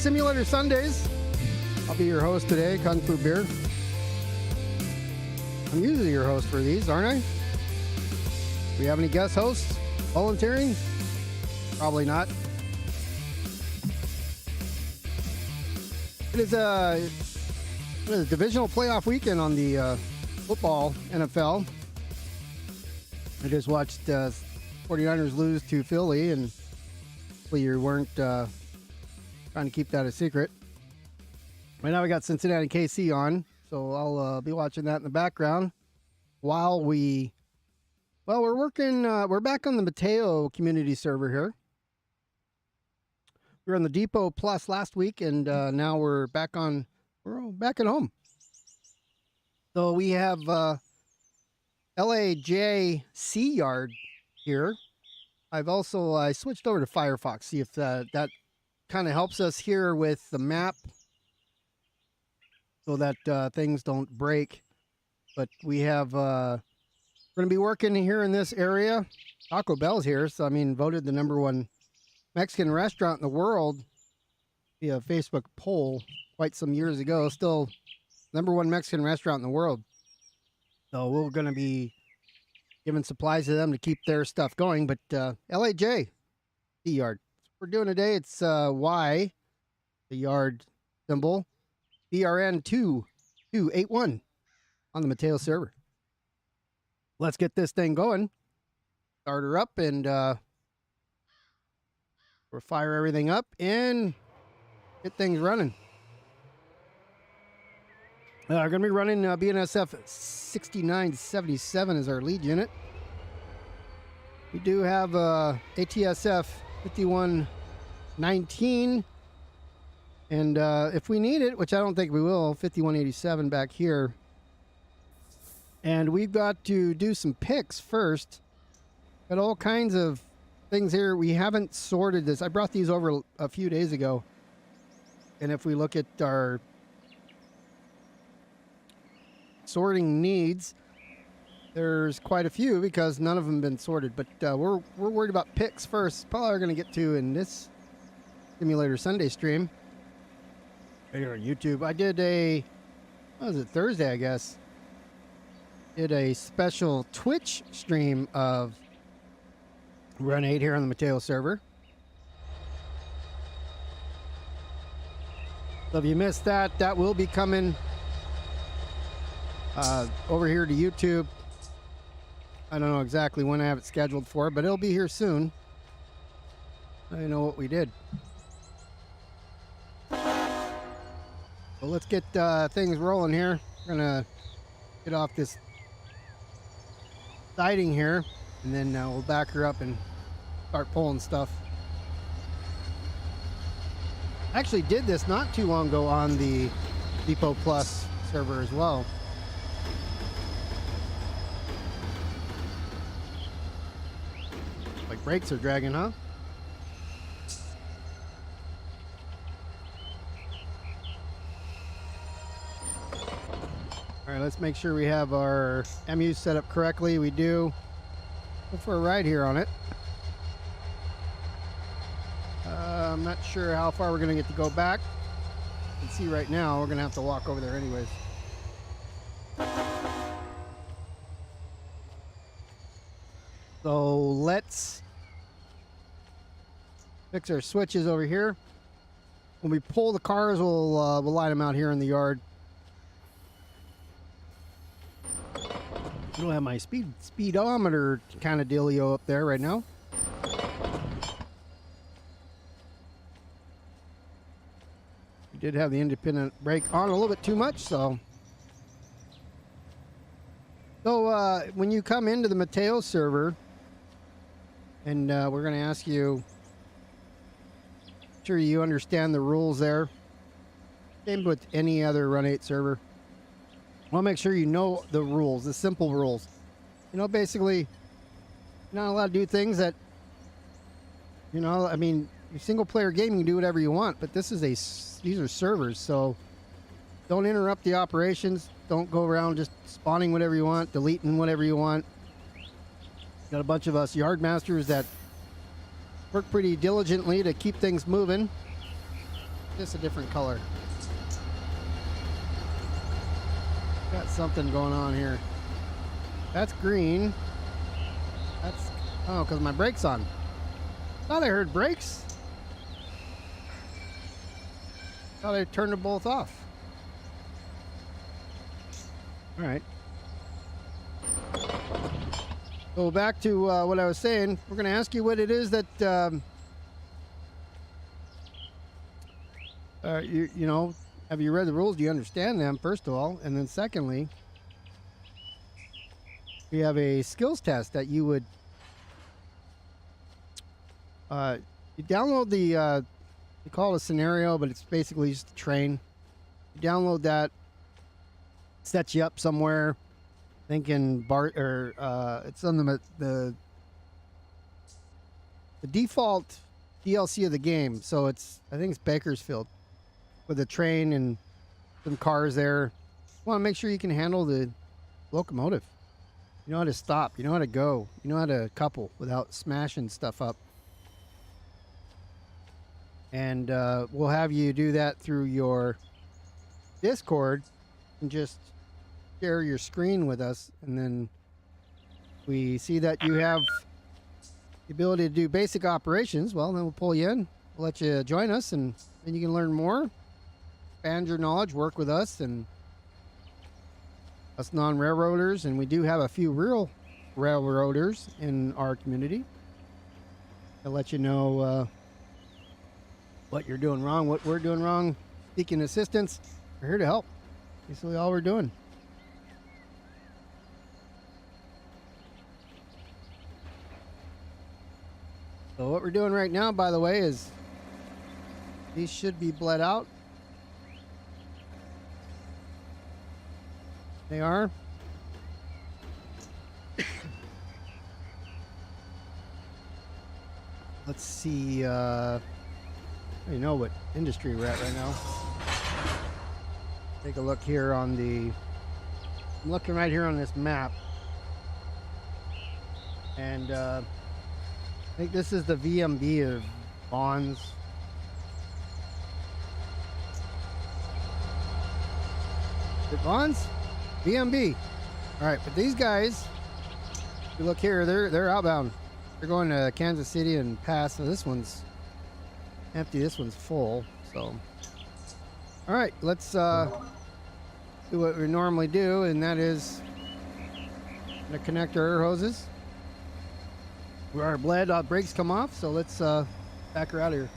Simulator Sundays. I'll be your host today, Kung Fu Beer. I'm usually your host for these, aren't I? Do we have any guest hosts volunteering? Probably not. It is a divisional playoff weekend on the football NFL. I just watched 49ers lose to Philly, and hopefully you weren't trying to keep that a secret. Right now we got Cincinnati and KC on, so I'll be watching that in the background while we're working. We're back on the Mateo community server here. We were on the Depot Plus last week, and now we're back at home. So we have LAJ C Yard here. I switched over to Firefox, see if that kind of helps us here with the map so that things don't break. But we have we're going to be working here in this area. Taco Bell's here, so voted the #1 Mexican restaurant in the world via a Facebook poll quite some years ago. Still #1 Mexican restaurant in the world. So we're going to be giving supplies to them to keep their stuff going. But LAJ C Yard. We're doing today, it's Y, the yard symbol, Y-VRN281 on the Mateo server. Let's get this thing going. Start her up, and we'll fire everything up and get things running. We're going to be running BNSF 6977 as our lead unit. We do have ATSF 5119, and if we need it, which I don't think we will, 5187 back here. And we've got to do some picks first. Got all kinds of things here. We haven't sorted this. I brought these over a few days ago, and if we look at our sorting needs, there's quite a few because none of them have been sorted, but we're worried about picks first. Probably are going to get to in this Simulator Sunday stream right here on YouTube. I did Thursday, I guess. Did a special Twitch stream of Run 8 here on the Mateo server. So if you missed that, that will be coming over here to YouTube. I don't know exactly when I have it scheduled for, but it'll be here soon. I know what we did. So let's get things rolling here. We're gonna get off this siding here, and then we'll back her up and start pulling stuff. I actually did this not too long ago on the Depot Plus server as well. Like brakes are dragging, huh? All right, let's make sure we have our MU set up correctly. We do. Go for a ride here on it. I'm not sure how far we're going to get to go back. You can see right now we're going to have to walk over there anyways. So let's fix our switches over here. When we pull the cars, we'll line them out here in the yard. I don't have my speedometer kind of dealio up there right now. We did have the independent brake on a little bit too much, so when you come into the Mateo server, and we're going to ask you, sure you understand the rules there. Same with any other Run 8 server. I'll make sure you know the rules, the simple rules. Basically, you're not allowed to do things that, single player game, you can do whatever you want, but these are servers, so don't interrupt the operations. Don't go around just spawning whatever you want, deleting whatever you want. Got a bunch of us yard masters that work pretty diligently to keep things moving. Just a different color. Got something going on here. That's green. That's, oh, because my brake's on. Thought I heard brakes. Thought I turned them both off. All right. So back to what I was saying. We're going to ask you what it is that you know. Have you read the rules? Do you understand them? First of all, and then secondly, we have a skills test that you would you download the they call it a scenario, but it's basically just a train. You download that, sets you up somewhere. Thinking Bart or it's on the default DLC of the game. So it's, I think it's Bakersfield with a train and some cars there. You want to make sure you can handle the locomotive. You know how to stop. You know how to go. You know how to couple without smashing stuff up. And we'll have you do that through your Discord and just share your screen with us. And then we see that you have the ability to do basic operations. Well, then we'll pull you in. We'll let you join us, and then you can learn more, expand your knowledge, work with us and us non-railroaders. And we do have a few real railroaders in our community. I'll let you know what you're doing wrong, what we're doing wrong, seeking assistance. We're here to help. Basically all we're doing. So what we're doing right now, by the way, is these should be bled out. They are. Let's see. I don't know what industry we're at right now. Take a look here on the, I'm looking right here on this map. And I think this is the VMB of bonds. Is it bonds? VMB. All right, but these guys, if you look here, they're outbound. They're going to Kansas City and past. So this one's empty, this one's full. So all right, let's do what we normally do, and that is gonna connect our air hoses where our bled brakes come off. So let's back her out of here.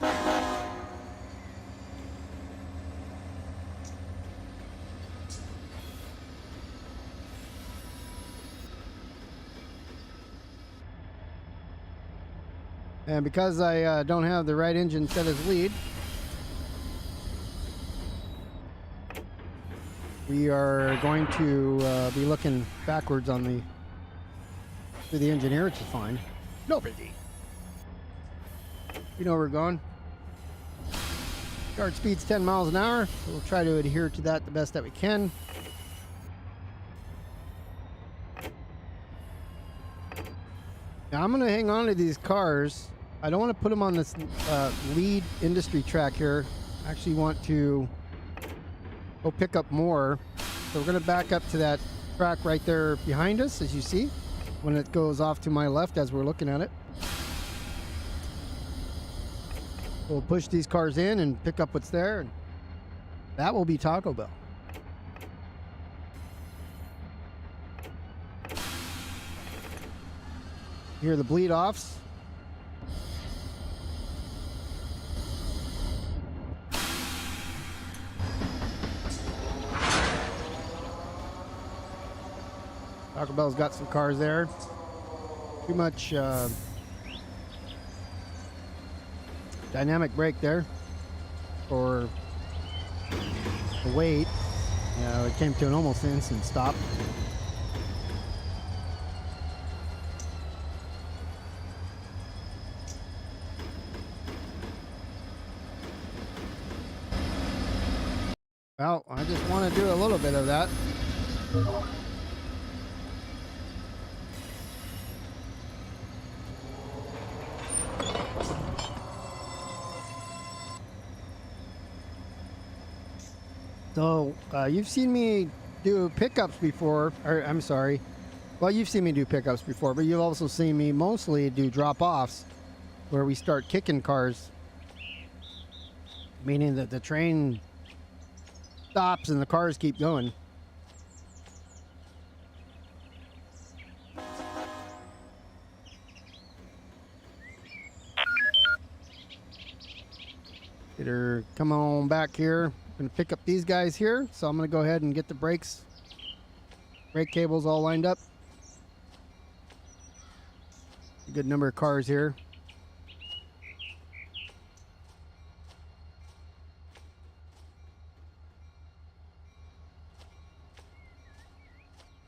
And because I don't have the right engine set as lead, we are going to be looking backwards on the through the engine here, which is fine. No biggie. You know where we're going. Yard speed's 10 miles an hour. We'll try to adhere to that the best that we can. Now I'm going to hang on to these cars. I don't want to put them on this lead industry track here. I actually want to go pick up more. So we're going to back up to that track right there behind us, as you see, when it goes off to my left as we're looking at it. We'll push these cars in and pick up what's there, and that will be Taco Bell. Here are the bleed offs. Taco Bell's got some cars there. Too much dynamic brake there for the weight. It came to an almost instant stop. Well, I just want to do a little bit of that. So you've seen me do pickups before, or I'm sorry. Well, you've seen me do pickups before, but you've also seen me mostly do drop-offs where we start kicking cars, meaning that the train stops and the cars keep going. Get her, come on back here. I'm going to pick up these guys here, so I'm going to go ahead and get the brake cables all lined up. A good number of cars here.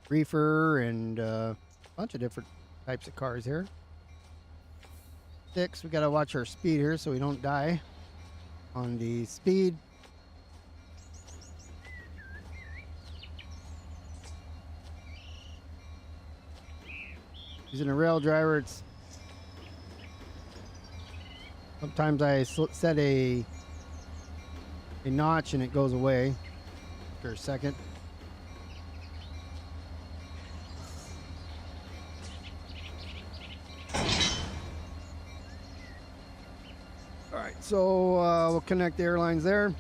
Reefer and a bunch of different types of cars here. 6, we got to watch our speed here so we don't die on the speed. Using a rail driver, it's sometimes I set a notch and it goes away after a second. Alright, so we'll connect the airlines there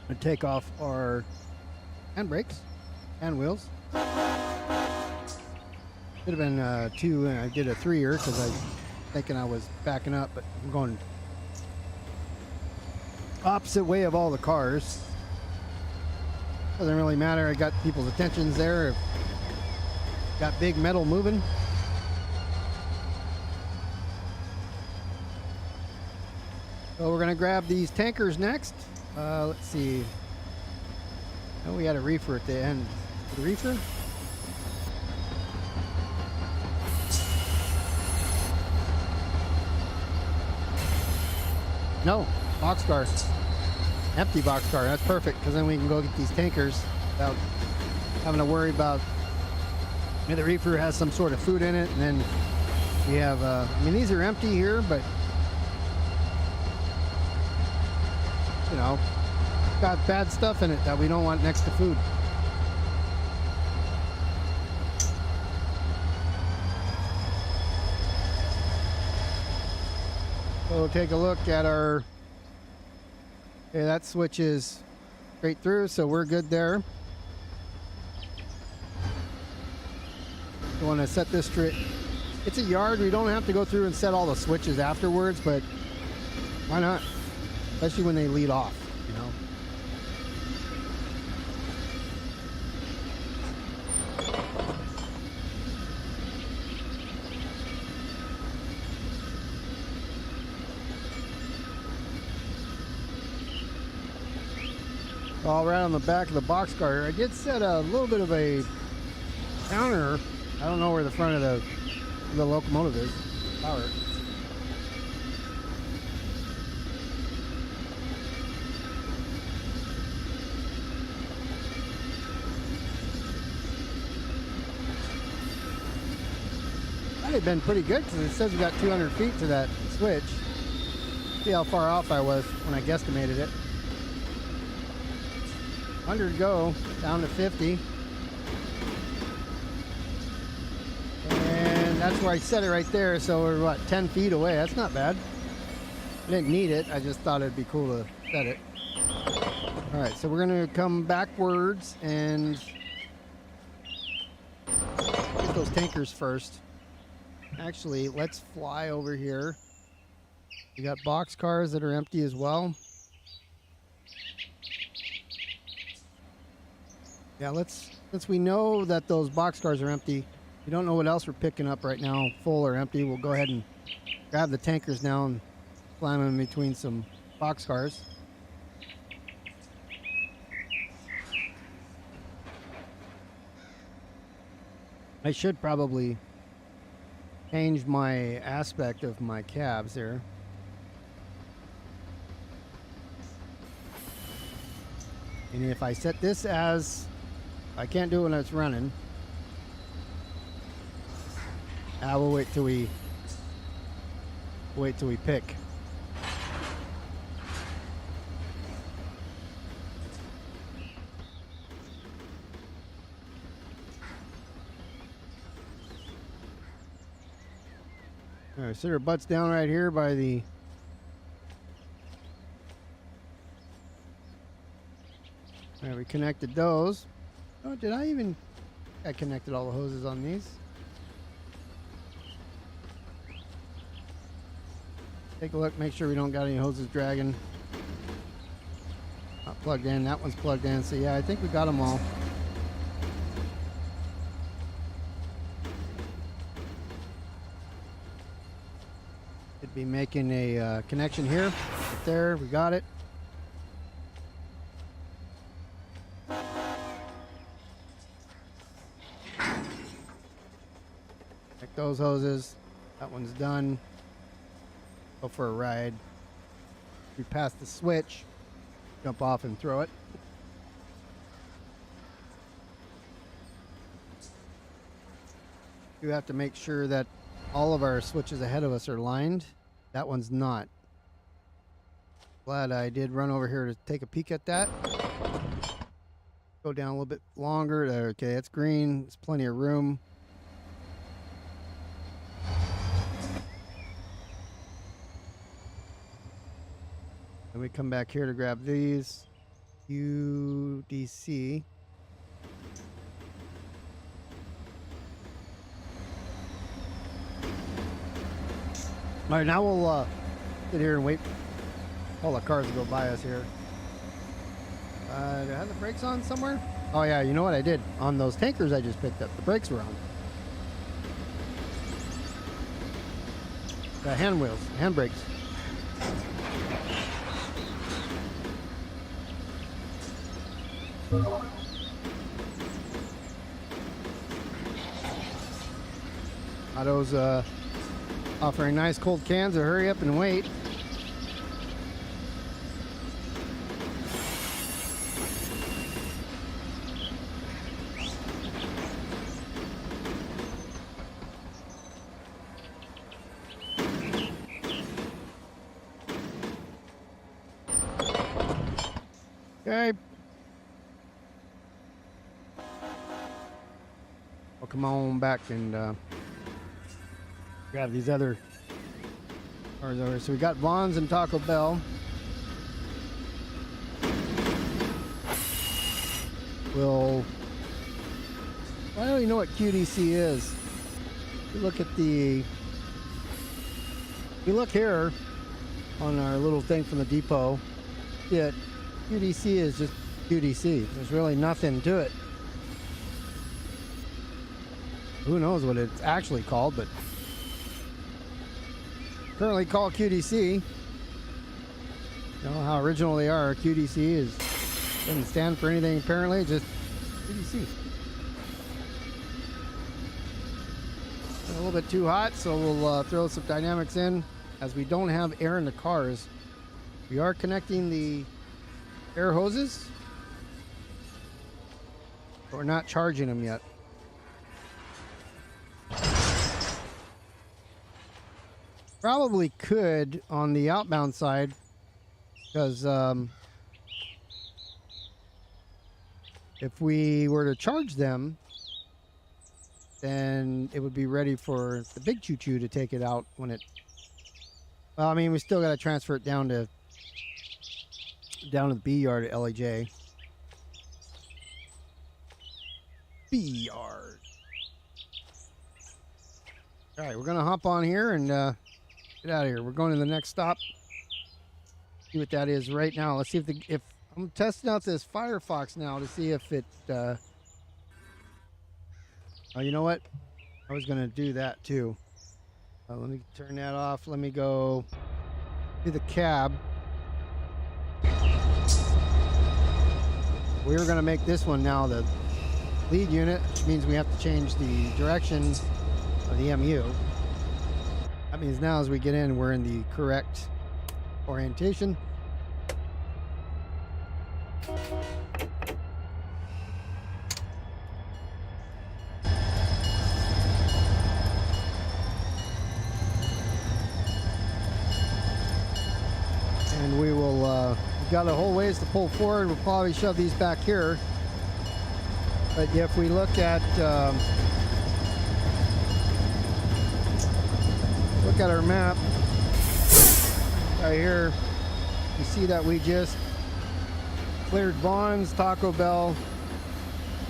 and take off our handbrakes and wheels. Could have been 2, and I did a 3-er because I was thinking I was backing up, but I'm going opposite way of all the cars. Doesn't really matter. I got people's attentions there. Got big metal moving. So we're going to grab these tankers next. Let's see. Oh, we had a reefer at the end. The reefer? No, boxcar. Empty boxcar. That's perfect, because then we can go get these tankers without having to worry about. The reefer has some sort of food in it, and then we have. I mean, these are empty here, but you know, got bad stuff in it that we don't want next to food. So we'll take a look at our, okay, that switches straight through, so we're good there. We want to set this straight. It's a yard, we don't have to go through and set all the switches afterwards, but why not? Especially when they lead off, you know. All right, on the back of the boxcar, I did set a little bit of a counter. I don't know where the front of the locomotive is. Power. Might have been pretty good because it says we got 200 feet to that switch. See how far off I was when I guesstimated it. 100 go, down to 50. And that's where I set it right there, so we're what, 10 feet away. That's not bad. I didn't need it, I just thought it'd be cool to set it. Alright, so we're gonna come backwards and get those tankers first. Actually, let's fly over here. We got box cars that are empty as well. Yeah, since we know that those boxcars are empty, we don't know what else we're picking up right now, full or empty. We'll go ahead and grab the tankers now and slam them in between some boxcars. I should probably change my aspect of my cabs here. And if I set this as, I can't do it when it's running. We'll wait till we pick. All right, sit our butts down right here by the all right, we connected those. Oh, did I connected all the hoses on these. Take a look, make sure we don't got any hoses dragging. Not plugged in, that one's plugged in. So yeah, I think we got them all. Should be making a connection here. Right there, we got it. Check those hoses. That one's done. Go for a ride. We pass the switch. Jump off and throw it. You have to make sure that all of our switches ahead of us are lined. That one's not. Glad I did run over here to take a peek at that. Go down a little bit longer. There, okay, it's green. There's plenty of room. And we come back here to grab these. UDC. All right, now we'll sit here and wait for all the cars to go by us here. Do I have the brakes on somewhere? Oh yeah, you know what I did? On those tankers I just picked up, the brakes were on. The hand wheels, hand brakes. Otto's offering nice cold cans to hurry up and wait. Okay. I'll come on back and grab these other cars over. So we got Vaughn's and Taco Bell. I don't even know what QDC is. You look at the, you look here on our little thing from the depot. Yeah, QDC is just QDC. There's really nothing to it. Who knows what it's actually called, but currently called QDC. You know how original they are. QDC doesn't stand for anything apparently, just QDC. A little bit too hot, so we'll throw some dynamics in. As we don't have air in the cars, we are connecting the air hoses, but we're not charging them yet. Probably could on the outbound side, because if we were to charge them, then it would be ready for the big choo-choo to take it out when it, well, I mean, we still got to transfer it down to the B yard at LAJ. B yard. All right, we're going to hop on here and get out of here. We're going to the next stop. See what that is right now. Let's see if I'm testing out this Firefox now to see if it oh, you know what? I was going to do that too. Let me turn that off. Let me go to the cab. We're going to make this one now the lead unit, which means we have to change the direction of the MU. That means now as we get in, we're in the correct orientation. And we will, we've got a whole ways to pull forward. We'll probably shove these back here. But if we look at, look at our map right here. You see that we just cleared Vaughn's, Taco Bell.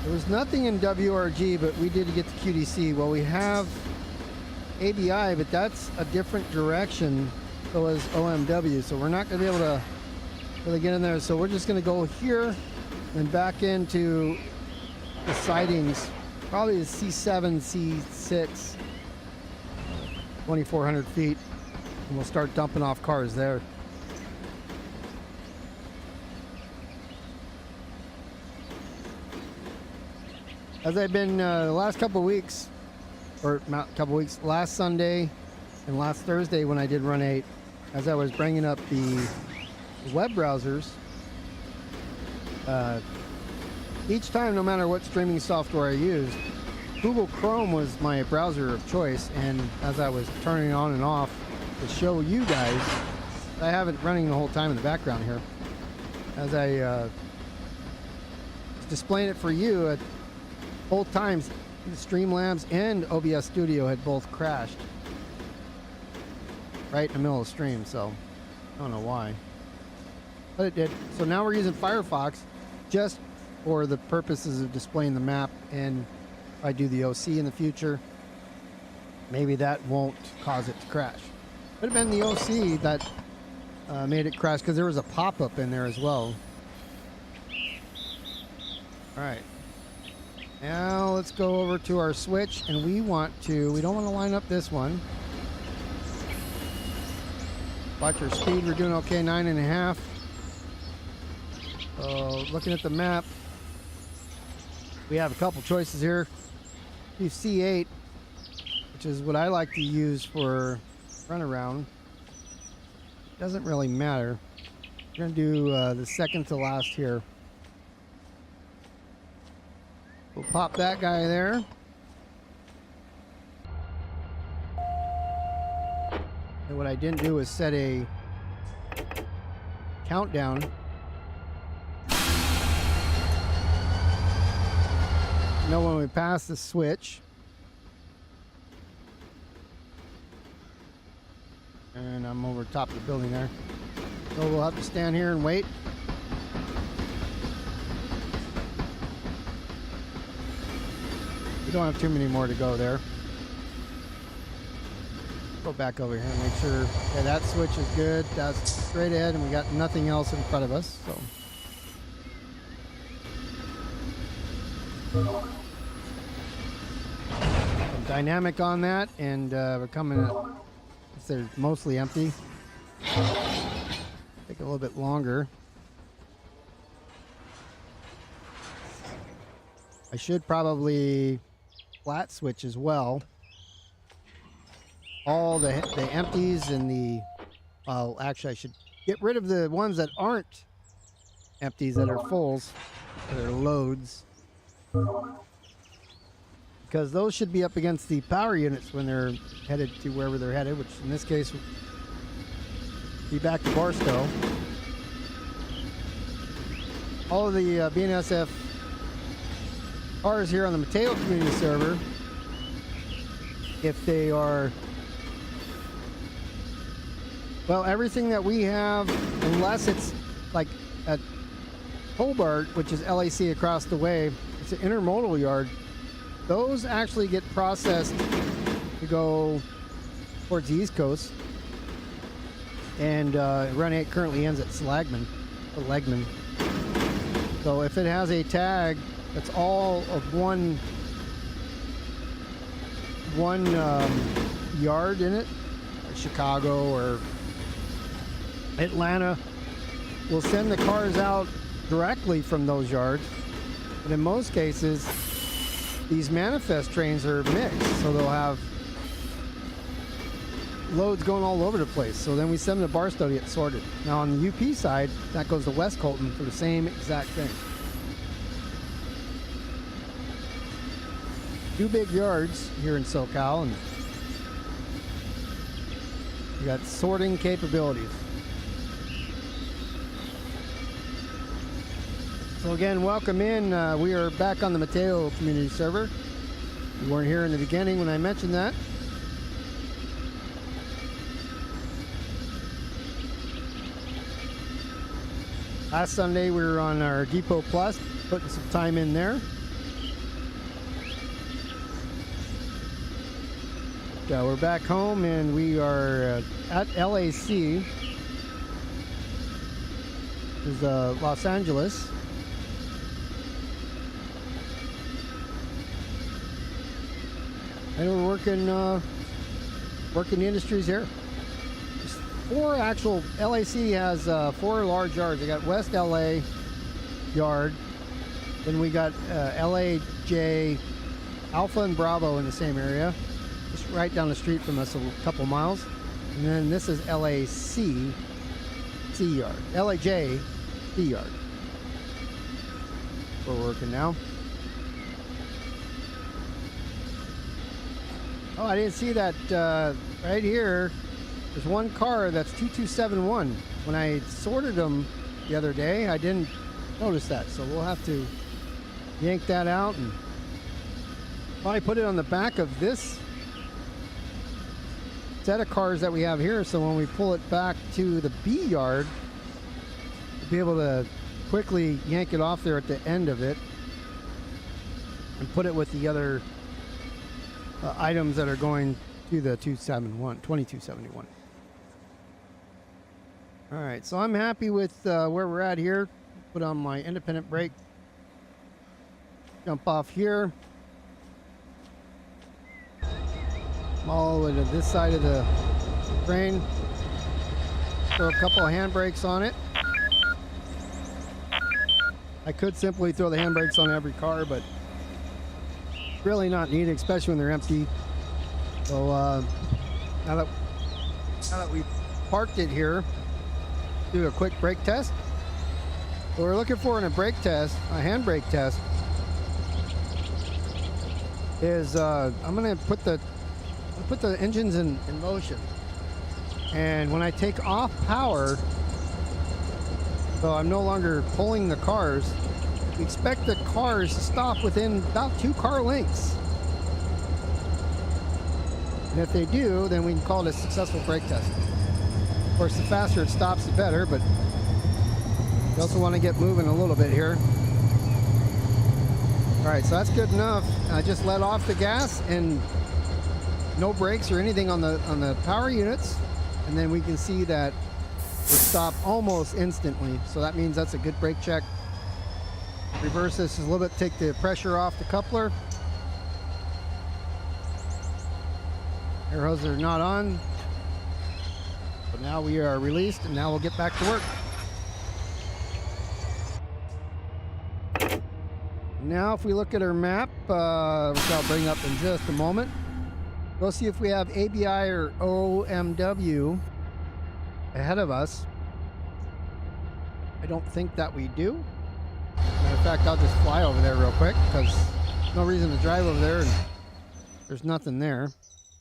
There was nothing in WRG, but we did get the QDC. Well, we have ABI, but that's a different direction. So is OMW. So we're not going to be able to really get in there. So we're just going to go here and back into the sightings. Probably the C7, C6, 2,400 feet. And we'll start dumping off cars there. As I've been the last couple weeks, or not couple weeks, last Sunday and last Thursday when I did Run 8, as I was bringing up the web browsers, each time, no matter what streaming software I used, Google Chrome was my browser of choice, and as I was turning it on and off to show you guys, I have it running the whole time in the background here, as I was displaying it for you at both times. Streamlabs and OBS Studio had both crashed right in the middle of the stream, so I don't know why, but it did. So now we're using Firefox just for the purposes of displaying the map, and if I do the OC in the future, maybe that won't cause it to crash. Could have been the OC that made it crash, because there was a pop-up in there as well. All right. Now let's go over to our switch, and we don't want to line up this one. Watch our speed, we're doing okay, 9.5. So looking at the map, we have a couple choices here. Do C8, which is what I like to use for runaround. Doesn't really matter. We're gonna do the second to last here. We'll pop that guy there. And what I didn't do is set a countdown. You know when we pass the switch. And I'm over top of the building there. So we'll have to stand here and wait. We don't have too many more to go there. Go back over here and make sure, okay, that switch is good. That's straight ahead, and we got nothing else in front of us. So some dynamic on that, and we're coming up. They're mostly empty. Take a little bit longer. I should probably flat switch as well. All the empties and the, well, actually I should get rid of the ones that aren't empties, that are fulls, that are loads, because those should be up against the power units when they're headed to wherever they're headed, which in this case would be back to Barstow. All of the BNSF cars here on the Mateo community server, if they are, well, everything that we have, unless it's like at Hobart, which is LAC across the way, it's an intermodal yard, those actually get processed to go towards the East Coast. And Run 8 currently ends at Selagman, or Legman. So if it has a tag that's all of one yard in it, like Chicago or Atlanta, we'll send the cars out directly from those yards. But in most cases, these manifest trains are mixed, so they'll have loads going all over the place. So then we send them to Barstow to get sorted. Now on the UP side, that goes to West Colton for the same exact thing. Two big yards here in SoCal, and you got sorting capabilities. So again, welcome in. We are back on the Mateo community server. You weren't here in the beginning when I mentioned that. Last Sunday we were on our Depot Plus, putting some time in there. We're back home and we are at LAC. This is Los Angeles. And we're working the industries here. There's 4 actual, LAC has 4 large yards. They got West LA Yard. Then we got LAJ Alpha and Bravo in the same area. Just right down the street from us a couple miles. And then this is LAC C Yard. LAJ C Yard. We're working now. Oh, I didn't see that right here. There's one car that's 2271. When I sorted them the other day, I didn't notice that. So we'll have to yank that out and probably put it on the back of this set of cars that we have here. So when we pull it back to the B yard, we'll be able to quickly yank it off there at the end of it and put it with the other items that are going to the 2271. All right, so I'm happy with where we're at here. Put on my independent brake. Jump off here. All the way to this side of the train. Throw a couple of handbrakes on it. I could simply throw the handbrakes on every car, but really not needed, especially when they're empty. So now that we've parked it here, do a quick brake test. What we're looking for in a brake test, a handbrake test, is I'm going to put the engines in motion, and when I take off power, so I'm no longer pulling the cars, we expect the cars to stop within about 2 car lengths. And if they do, then we can call it a successful brake test. Of course, the faster it stops, the better, but you also want to get moving a little bit here. All right, so that's good enough. I just let off the gas and no brakes or anything on the power units, and then we can see that it stopped almost instantly. So that means that's a good brake check. Reverse this a little bit, take the pressure off the coupler. Air hoses are not on. But now we are released, and now we'll get back to work. Now if we look at our map, which I'll bring up in just a moment, we'll see if we have ABI or OMW ahead of us. I don't think that we do. Matter of fact, I'll just fly over there real quick because there's no reason to drive over there and there's nothing there.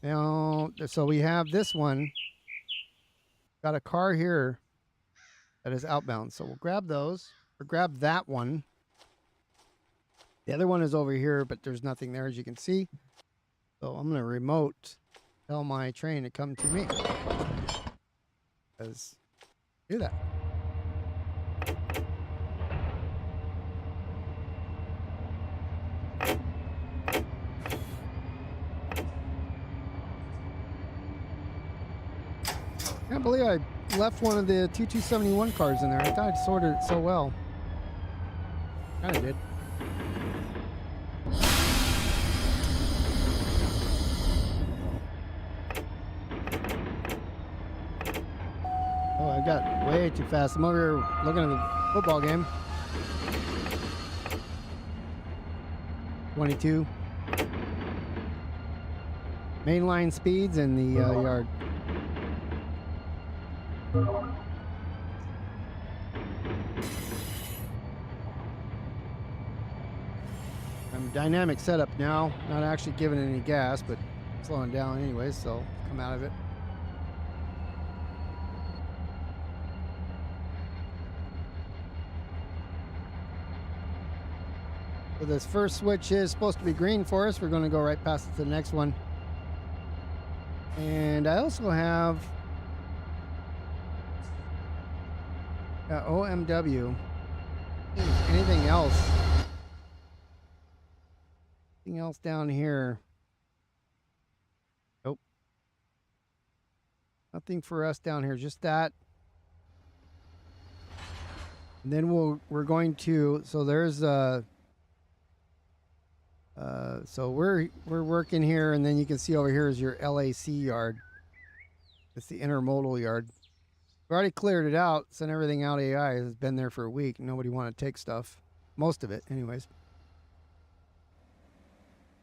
Now, so we have this one. Got a car here that is outbound. So we'll grab those, or grab that one. The other one is over here, but there's nothing there, as you can see. So I'm going to remote tell my train to come to me. Let's do that. I can't believe I left one of the 2271 cars in there. I thought I'd sorted it so well. Kind of did. Oh, I got way too fast. I'm over here looking at the football game. 22. Mainline speeds in the yard. I'm dynamic setup now, not actually giving any gas, but slowing down anyway, so come out of it. So this first switch is supposed to be green for us. We're going to go right past it to the next one. And I also have OMW. Anything else? Anything else down here? Nope. Nothing for us down here. Just that. And then we're going to. So there's so we're working here, and then you can see over here is your LAJ C Yard. It's the intermodal yard. We already cleared it out, sent everything out. AI has been there for a week. Nobody wanted to take stuff, most of it, anyways.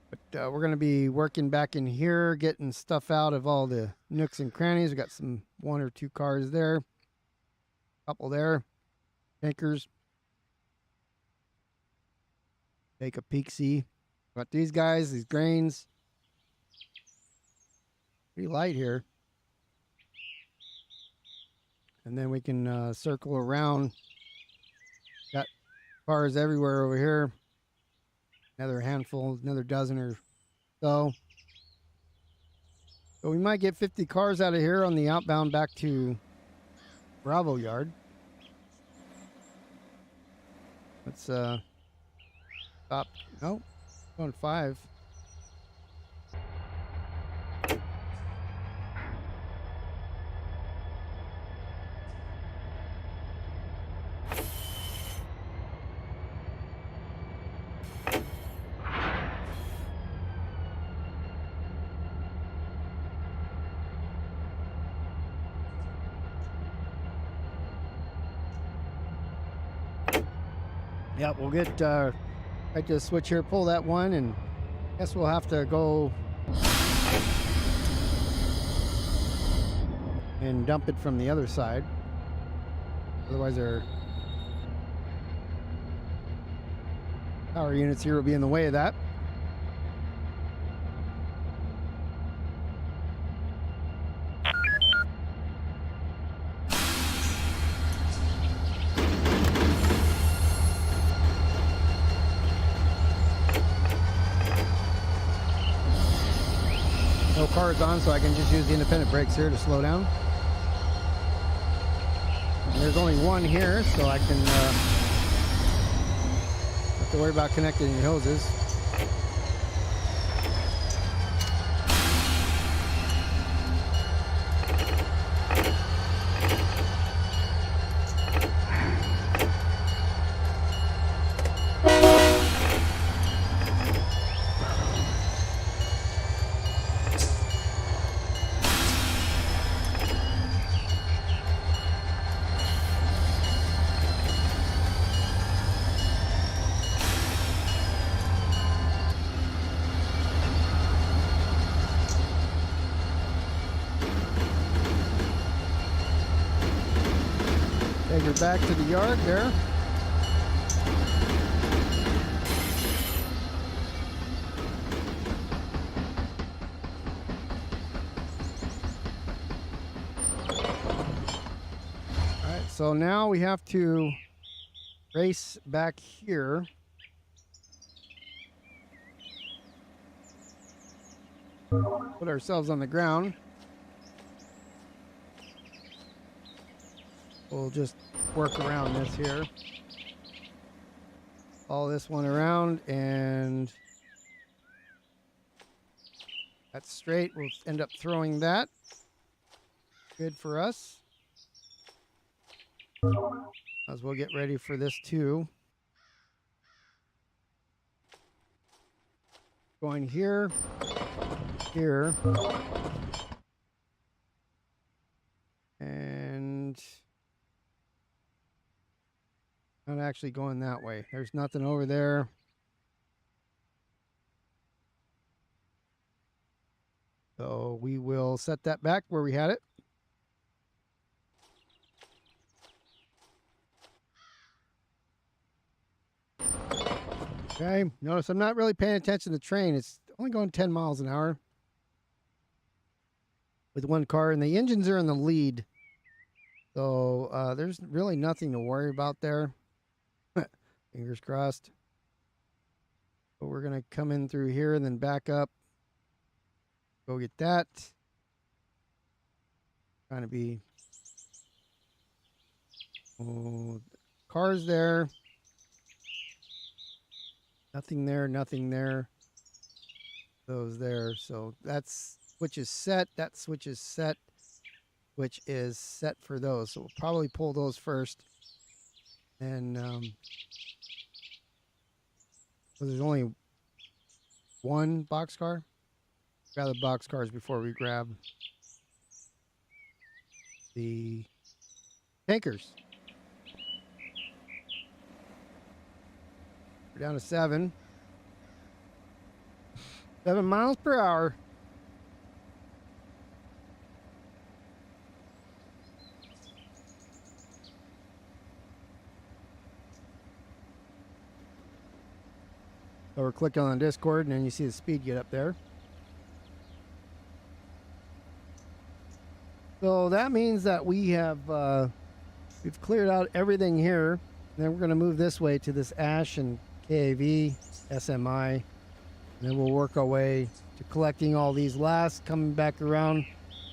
But we're going to be working back in here, getting stuff out of all the nooks and crannies. We got some 1 or 2 cars there, couple there, tankers. Take a peek, see. Got these guys, these grains. Pretty light here. And then we can circle around. Got cars everywhere over here. Another handful, another dozen or so. So we might get 50 cars out of here on the outbound back to Bravo Yard. Let's stop. Nope, going 5. Yep, we'll get right to the switch here, pull that one, and I guess we'll have to go and dump it from the other side. Otherwise our power units here will be in the way of that. No cars on, so I can just use the independent brakes here to slow down. And there's only one here, so I can have to worry about connecting the hoses. Take her back to the yard there. All right, so now we have to race back here. Put ourselves on the ground. We'll just work around this here. All this one around, and that's straight. We'll end up throwing that. Good for us. As we'll get ready for this too. Going here, here, and not actually going that way. There's nothing over there. So we will set that back where we had it. Okay, notice I'm not really paying attention to the train. It's only going 10 miles an hour with one car, and the engines are in the lead. So there's really nothing to worry about there. Fingers crossed. But we're going to come in through here and then back up. Go get that. Trying to be Oh, cars there. Nothing there, nothing there. Those there. So that's switch is set. That switch is set, which is set for those. So we'll probably pull those first. And so there's only one boxcar. Grab the boxcars before we grab the tankers. We're down to 7 miles per hour. So we're clicking on Discord, and then you see the speed get up there. So that means that we have we've cleared out everything here. And then we're going to move this way to this ash and KAV, SMI, and then we'll work our way to collecting all these lasts, coming back around,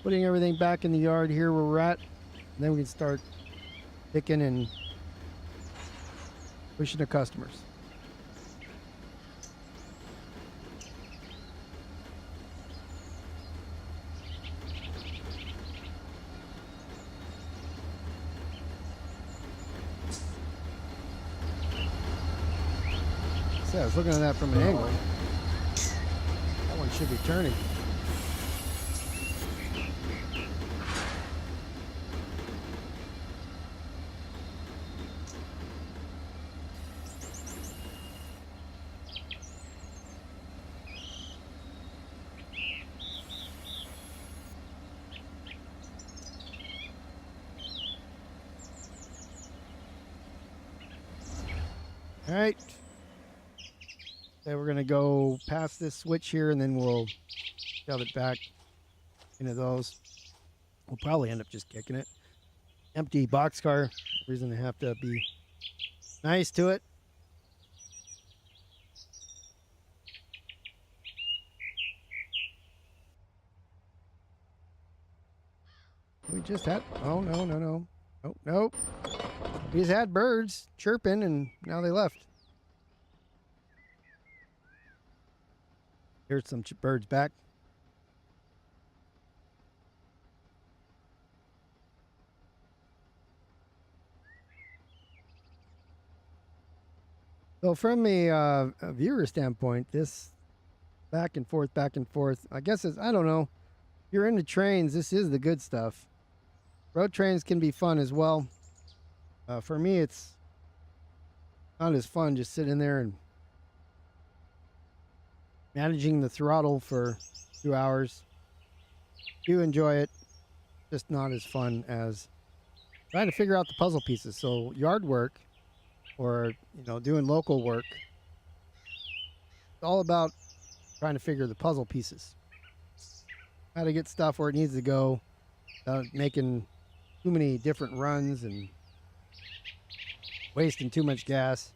putting everything back in the yard here where we're at, and then we can start picking and pushing to customers. So I was looking at that from an angle. That one should be turning. All right. Okay, we're going to go past this switch here, and then we'll shove it back into those. We'll probably end up just kicking it. Empty boxcar. Reason to have to be nice to it. We just had... Oh, no, no, no. Nope, nope. We just had birds chirping, and now they left. Here's some birds back. So from a viewer standpoint, this back and forth, I guess it's, I don't know. If you're into trains, this is the good stuff. Road trains can be fun as well. For me, it's not as fun just sitting there and managing the throttle for 2 hours. Do enjoy it, just not as fun as trying to figure out the puzzle pieces. So yard work, or doing local work, it's all about trying to figure the puzzle pieces, how to get stuff where it needs to go, making too many different runs and wasting too much gas.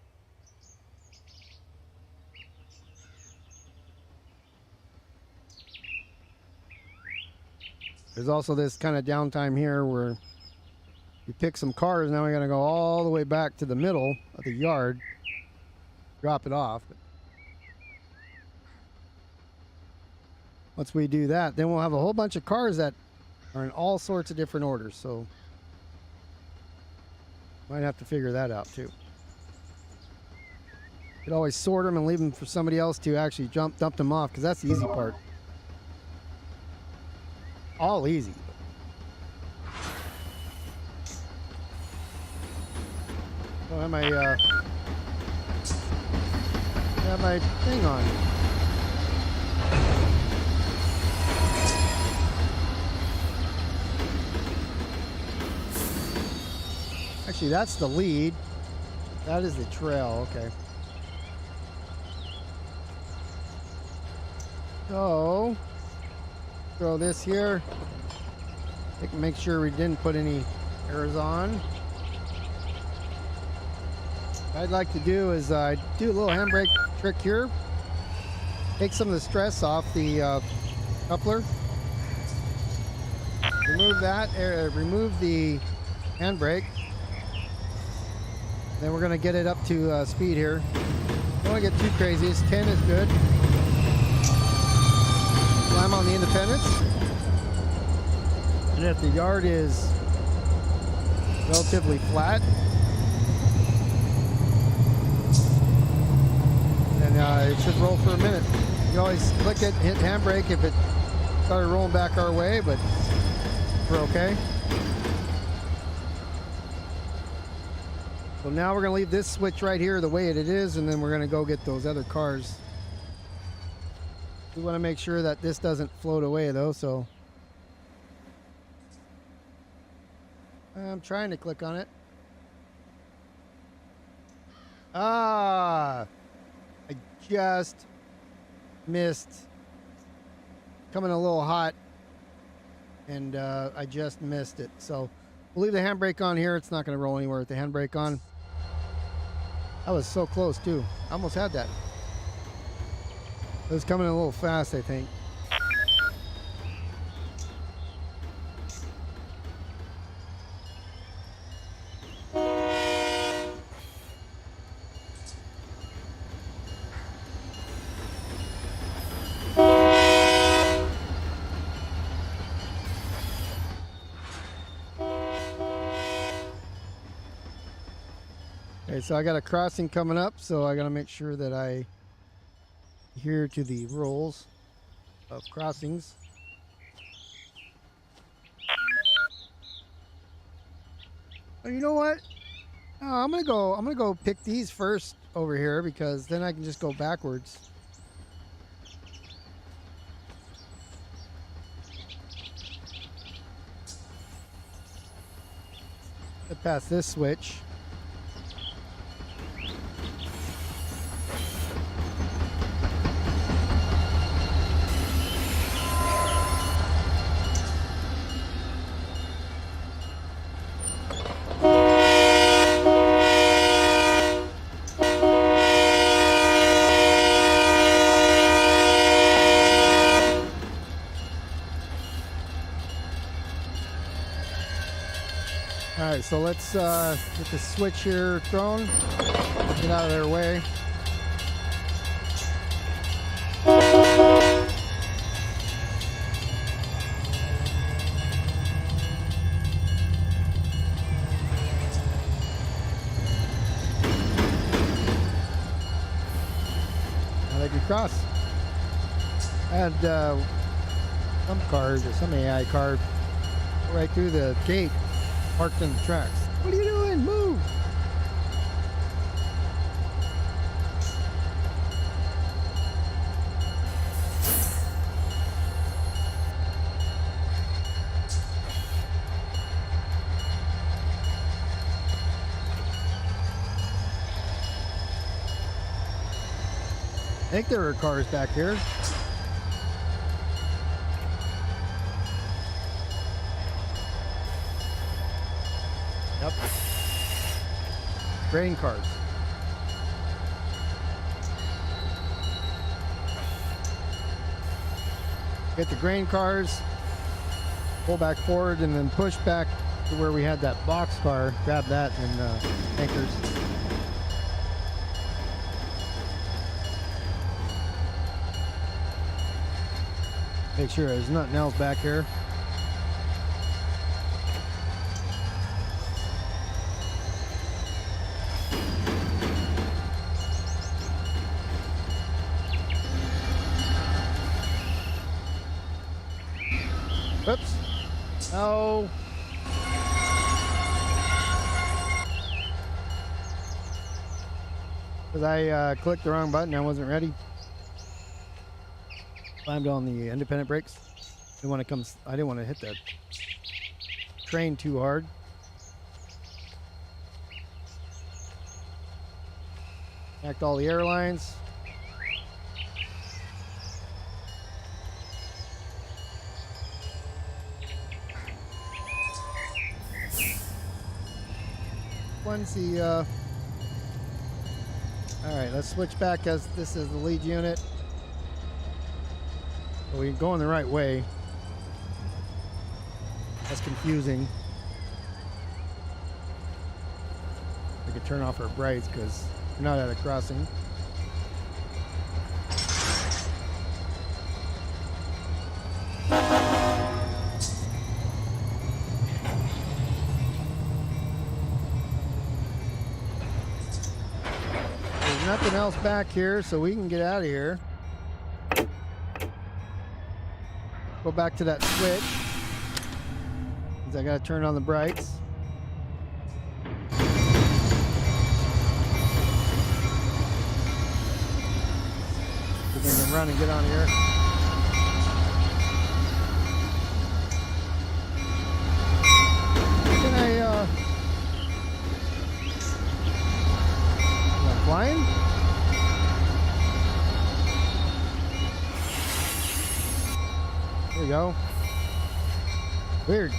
There's also this kind of downtime here where you pick some cars. Now we got to go all the way back to the middle of the yard, drop it off. Once we do that, then we'll have a whole bunch of cars that are in all sorts of different orders. So might have to figure that out too. You could always sort them and leave them for somebody else to actually dump them off, because that's the easy part. All easy. Oh, have my thing on. Actually, that's the lead. That is the trail. Okay. So throw this here. Make sure we didn't put any errors on. What I'd like to do is do a little handbrake trick here. Take some of the stress off the coupler. Remove that. Remove the handbrake. Then we're gonna get it up to speed here. Don't want to get too crazy. 10 is good. Slam on the independents. And if the yard is relatively flat, then it should roll for a minute. You always click it, hit handbrake if it started rolling back our way, but we're okay. So now we're going to leave this switch right here the way it is, and then we're going to go get those other cars. We want to make sure that this doesn't float away though, so I'm trying to click on it. I just missed. Coming a little hot, and I just missed it. So we'll leave the handbrake on here. It's not going to roll anywhere with the handbrake on. I was so close too. I almost had that. It was coming a little fast, I think. Okay, so I got a crossing coming up, so I got to make sure that I adhere to the rules of crossings. Oh, you know what? I'm gonna go pick these first over here, because then I can just go backwards. Get past this switch. Alright, so let's get the switch here thrown. Get out of their way. Now they can cross. I had some cars or some AI car right through the gate. Parked in the tracks. What are you doing? Move! I think there are cars back here. Yep. Grain cars. Get the grain cars, pull back forward, and then push back to where we had that box car. Grab that and anchors. Make sure there's nothing else back here. Oops. No. Because I clicked the wrong button. I wasn't ready. Slammed on the independent brakes. I didn't want to hit that train too hard. Connect all the airlines. Alright, let's switch back, as this is the lead unit. So we're going the right way. That's confusing. could turn off our brights because we're not at a crossing. There's nothing else back here, so we can get out of here. Go back to that switch. Because I gotta turn on the brights. We're gonna run and get on here. Can am I flying? There we go. Weird.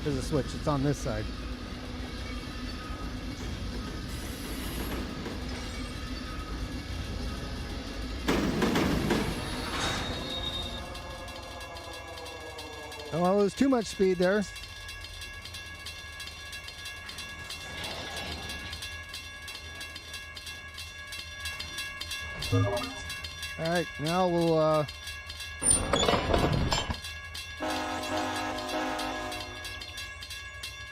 There's a switch. It's on this side. Oh, well, there's too much speed there. All right, now we'll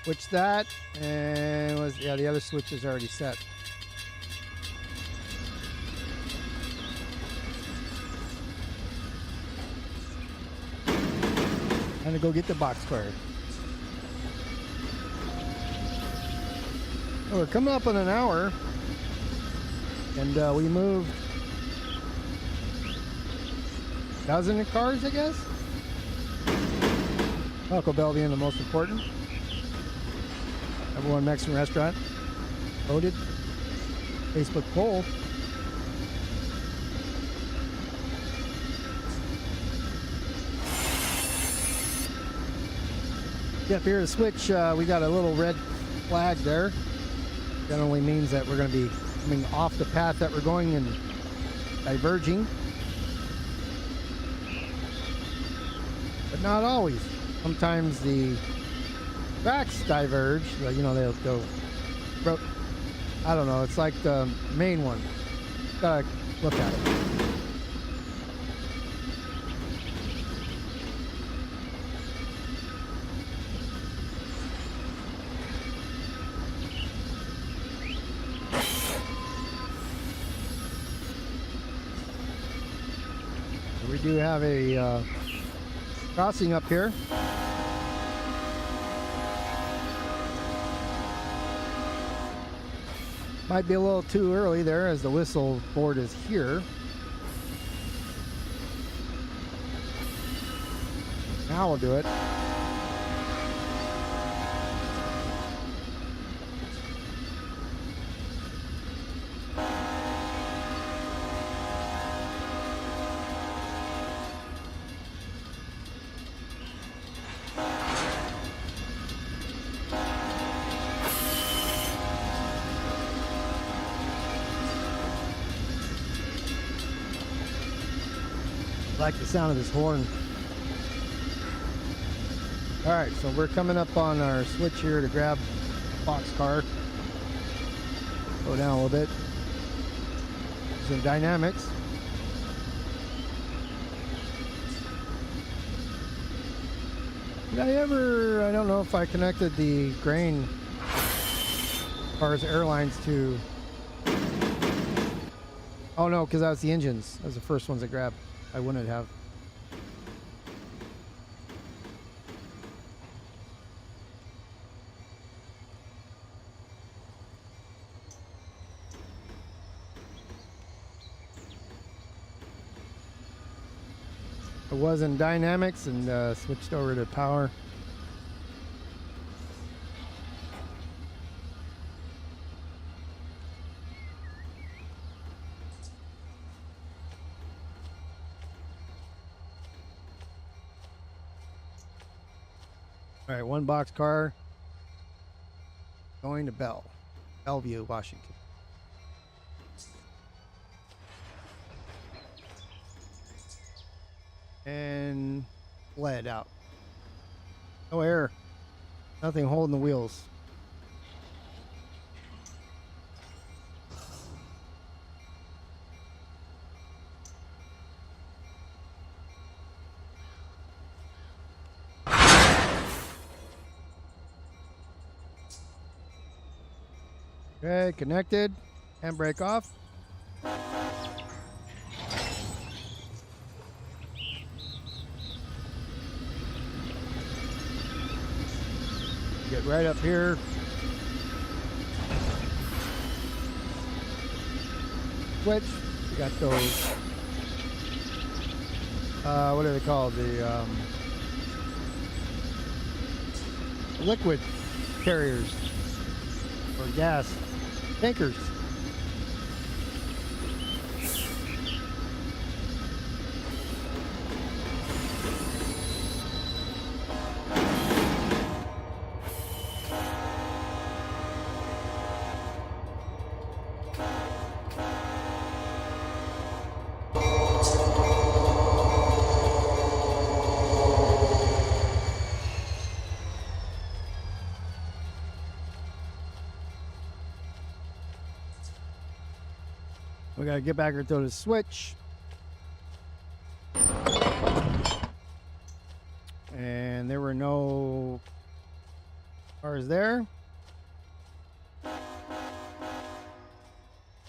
switch that, and yeah, the other switch is already set. I'm gonna go get the boxcar. Oh, we're coming up on an hour, and we moved a dozen cars, I guess. Taco Bell being the most important. Number one Mexican restaurant. Voted. Facebook poll. Yeah, up here to switch, we got a little red flag there. Generally means that we're going to be coming off the path that we're going and diverging. But not always. Sometimes the tracks diverge. You know, they'll I don't know. It's like the main one. Gotta look at it. We do have a crossing up here. Might be a little too early there as the whistle board is here. Now we'll do it. I like the sound of this horn. All right, so we're coming up on our switch here to grab boxcar. Go down a little bit. Some dynamics. Did I ever? I don't know if I connected the grain as far as airlines to. Oh no, because that was the engines. That was the first ones I grabbed. I wouldn't have. It was in dynamics and switched over to power. All right, one box car going to Bellevue, Washington. And lead out. No air. Nothing holding the wheels. Okay, connected. Handbrake off. Get right up here. Switch. We got those. What are they called? The liquid carriers or gas tankers. We gotta get back here to the switch. And there were no cars there.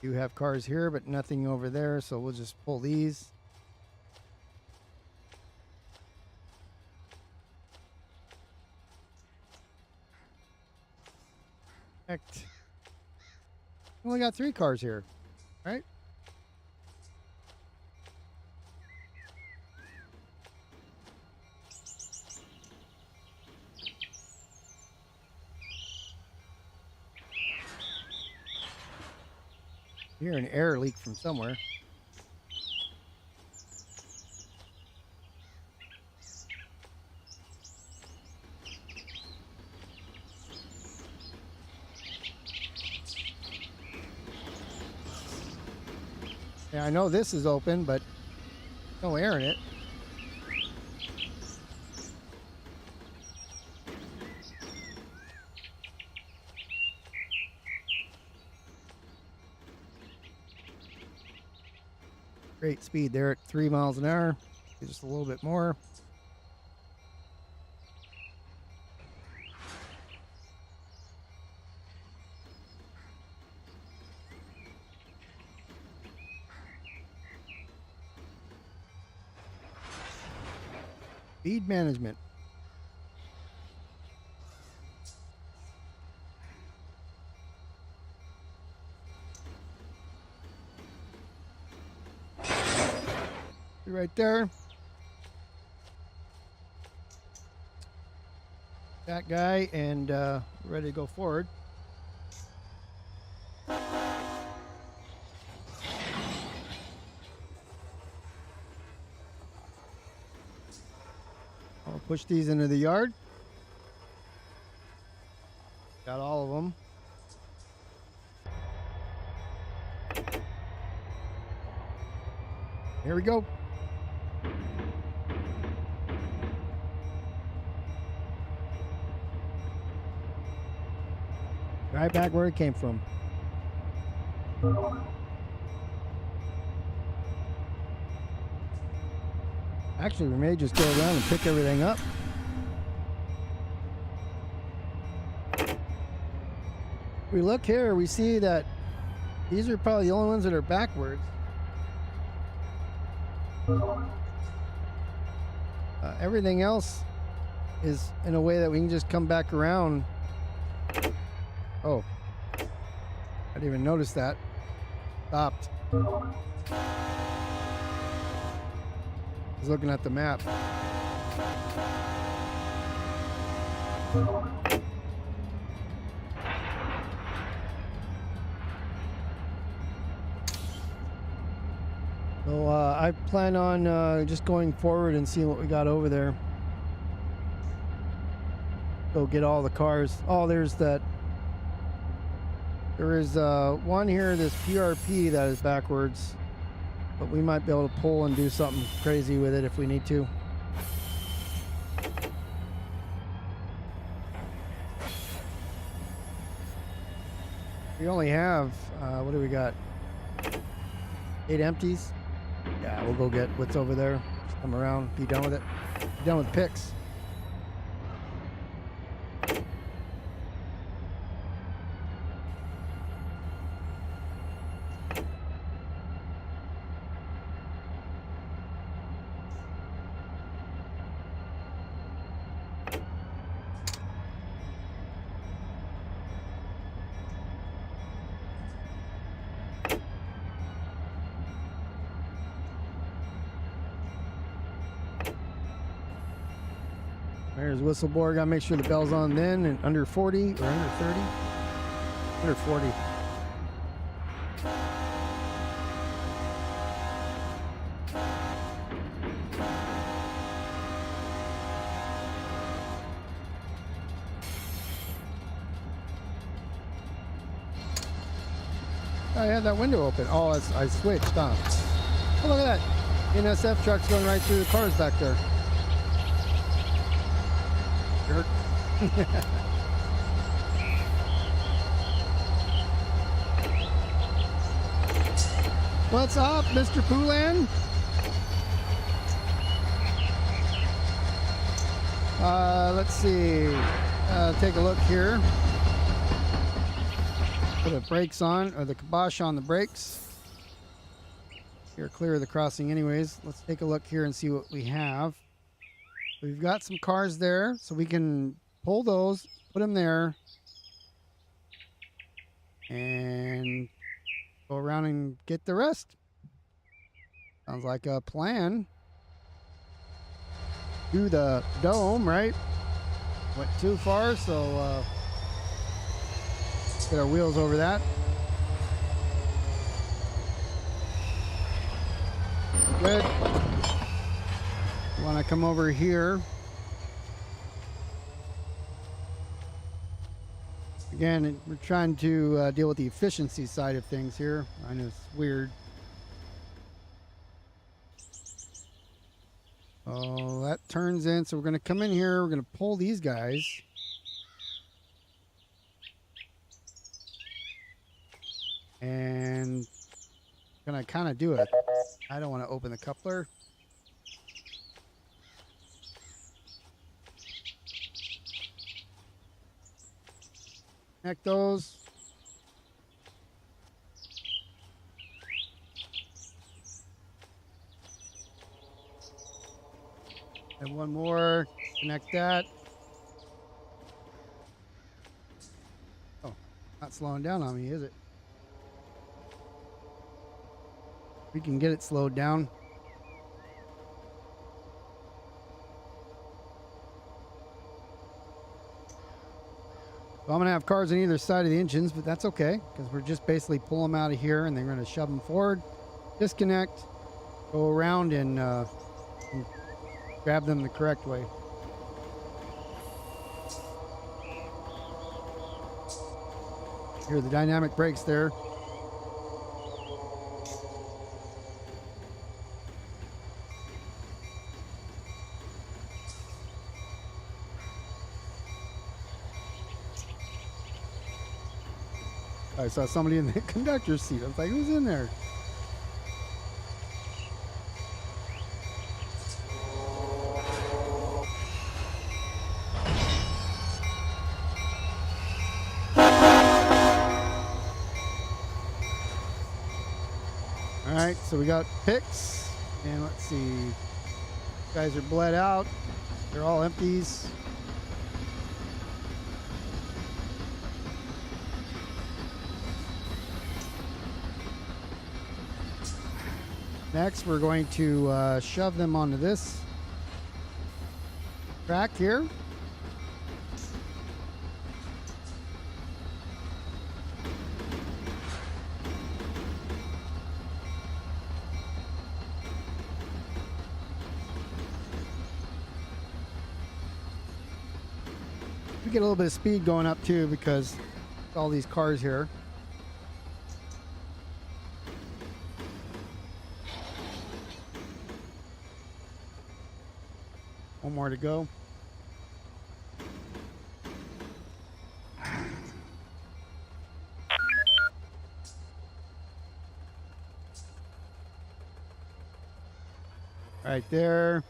You have cars here, but nothing over there, so we'll just pull these. Connect. We only got 3 cars here, right? Hear an air leak from somewhere. Yeah, I know this is open, but no air in it. Great speed there at 3 miles an hour. Just a little bit more. Speed management. Right there. That guy, and ready to go forward. I'll push these into the yard. Got all of them. Here we go. Right back where it came from. Actually, we may just go around and pick everything up. We look here, we see that these are probably the only ones that are backwards. Everything else is in a way that we can just come back around. Oh, I didn't even notice that. Stopped. was looking at the map. So I plan on just going forward and seeing what we got over there. Go get all the cars. Oh, there's that. There is one here, this PRP that is backwards. But we might be able to pull and do something crazy with it if we need to. We only have, what do we got? 8 empties. Yeah, we'll go get what's over there. Just come around, be done with it. Be done with picks. There's whistleblower. Gotta make sure the bell's on then, and under 40 or under 30? Under 40. I had that window open. Oh, I switched, huh? Oh, look at that. BNSF truck's going right through the cars back there. Jerk. What's up, Mr. Poolan? Let's see. Take a look here. Put the brakes on, or the kibosh on the brakes. You're clear of the crossing anyways. Let's take a look here and see what we have. We've got some cars there, so we can pull those, put them there, and go around and get the rest. Sounds like a plan. Do the dome, right? Went too far, so get our wheels over that. Good. Want to come over here. Again, we're trying to deal with the efficiency side of things here. I know it's weird. Oh, that turns in. So we're going to come in here. We're going to pull these guys. And going to kind of do it. I don't want to open the coupler. Connect those. And one more. Connect that. Oh, not slowing down on me, is it? We can get it slowed down. So I'm going to have cars on either side of the engines, but that's okay, because we're just basically pull them out of here, and they're going to shove them forward, disconnect, go around, and grab them the correct way. Here are the dynamic brakes there. I saw somebody in the conductor's seat. I was like, who's in there? All right, so we got picks, and let's see. Guys are bled out. They're all empties. Next, we're going to shove them onto this track here. We get a little bit of speed going up too because all these cars here. One more to go. Right there.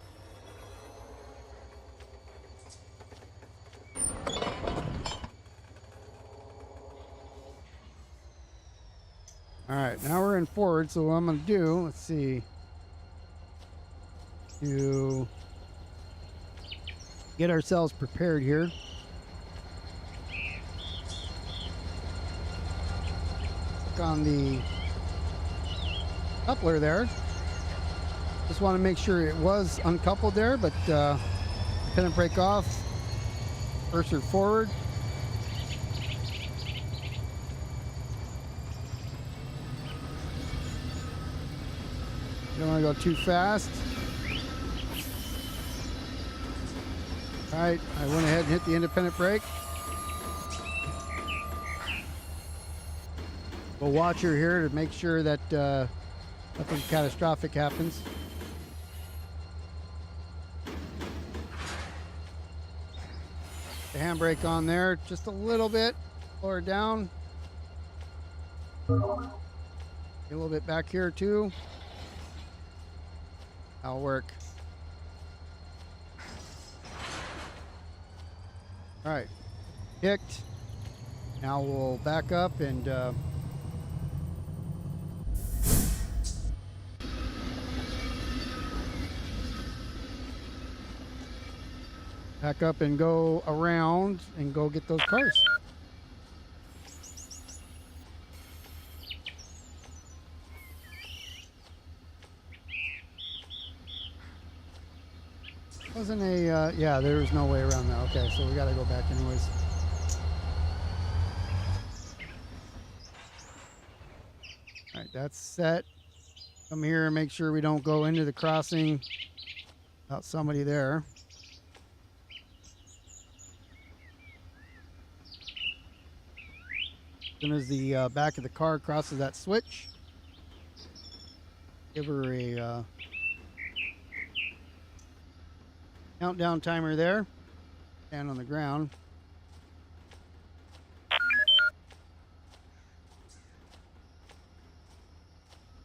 All right, now we're in forward, so what I'm going to do, let's see, to get ourselves prepared here. Look on the coupler there. Just want to make sure it was uncoupled there, but couldn't break off. Cursor forward. Don't want to go too fast. All right, I went ahead and hit the independent brake. We'll watch her here to make sure that nothing catastrophic happens. The handbrake on there, just a little bit. Lower down. Get a little bit back here too. That'll work. All right, kicked. Now we'll back up and go around and go get those cars. Wasn't a, yeah, there was no way around that. Okay, so we got to go back anyways. All right, that's set. Come here and make sure we don't go into the crossing without somebody there. As soon as the back of the car crosses that switch, give her a countdown timer there. Stand on the ground.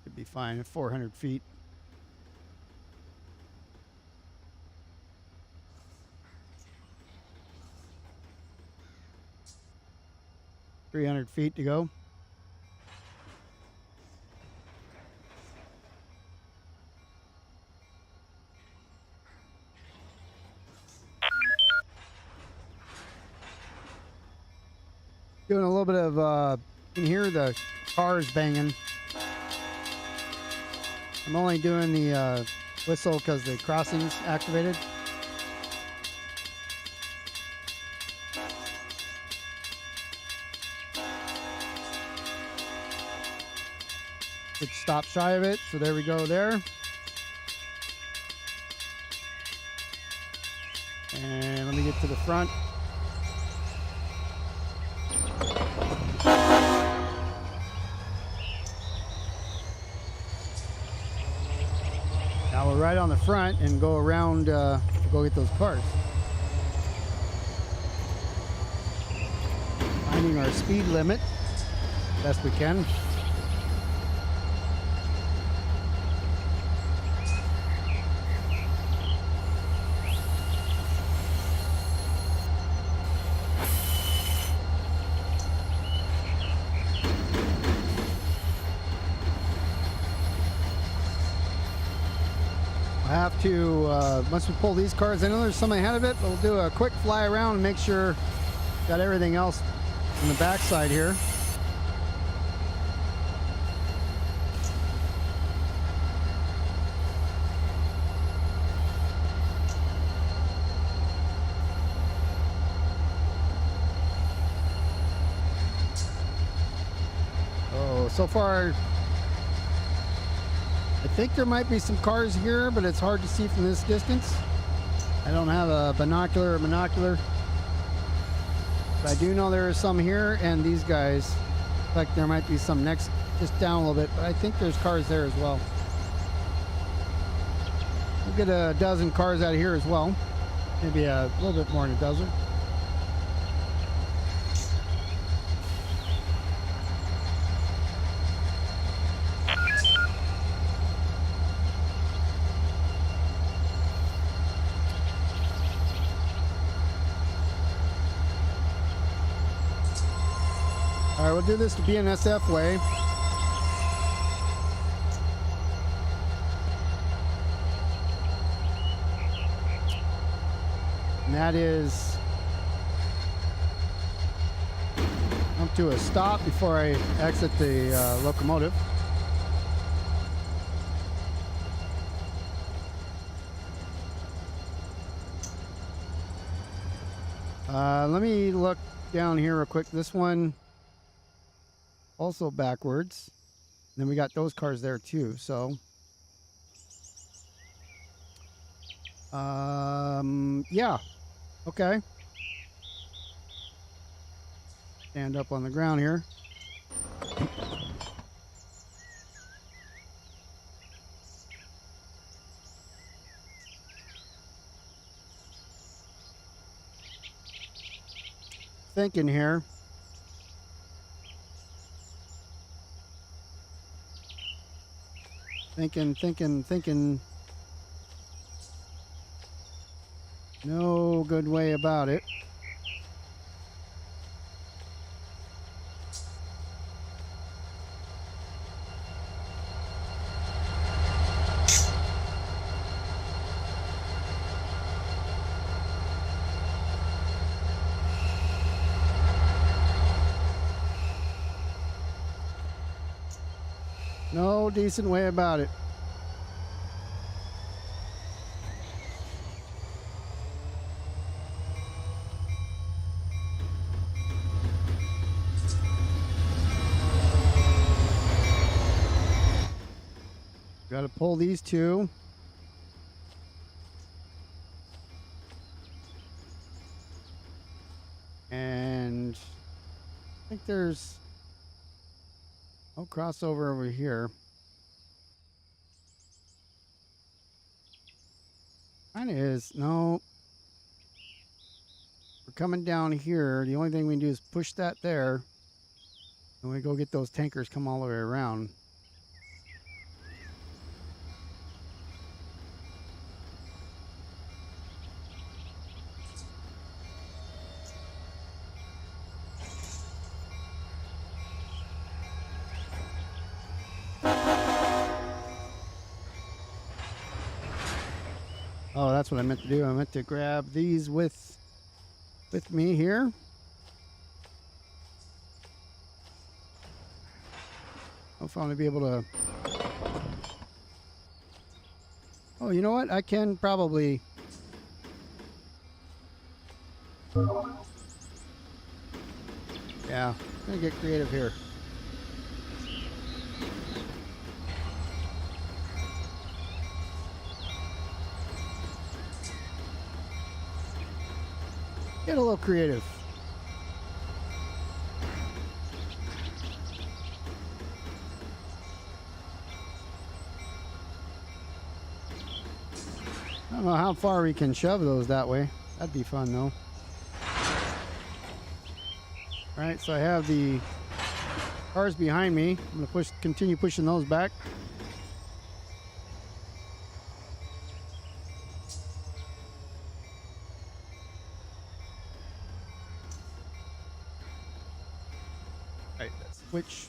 Should be fine at 400 feet. $300 feet to go. Doing a little bit of, you can hear the cars banging. I'm only doing the whistle because the crossing's activated. Should stop shy of it, so there we go there. And let me get to the front. Now we're right on the front and go around to go get those cars. Finding our speed limit best we can. Have to, once we pull these cars, I know there's some ahead of it, but we'll do a quick fly around and make sure got everything else on the backside here. So far, I think there might be some cars here, but it's hard to see from this distance. I don't have a binocular. But I do know there are some here, and these guys, like there might be some next, just down a little bit, but I think there's cars there as well. We'll get a dozen cars out of here as well. Maybe a little bit more than a dozen. All right, we'll do this the BNSF way. And that is up to a stop before I exit the locomotive. Let me look down here real quick. This one also backwards. And then we got those cars there too. So, yeah. Okay. Stand up on the ground here. Thinking here. Thinking. No good way about it. No decent way about it. Got to pull these two. And I think there's no crossover over here. Kind of is. No. We're coming down here. The only thing we can do is push that there. And we go get those tankers come all the way around. Oh, that's what I meant to do. I meant to grab these with me here. I'll finally be able to. Oh, you know what? I can probably. Yeah, I'm gonna get creative here. Get a little creative. I don't know how far we can shove those that way. That'd be fun though. All right, so I have the cars behind me. I'm gonna continue pushing those back. Switch.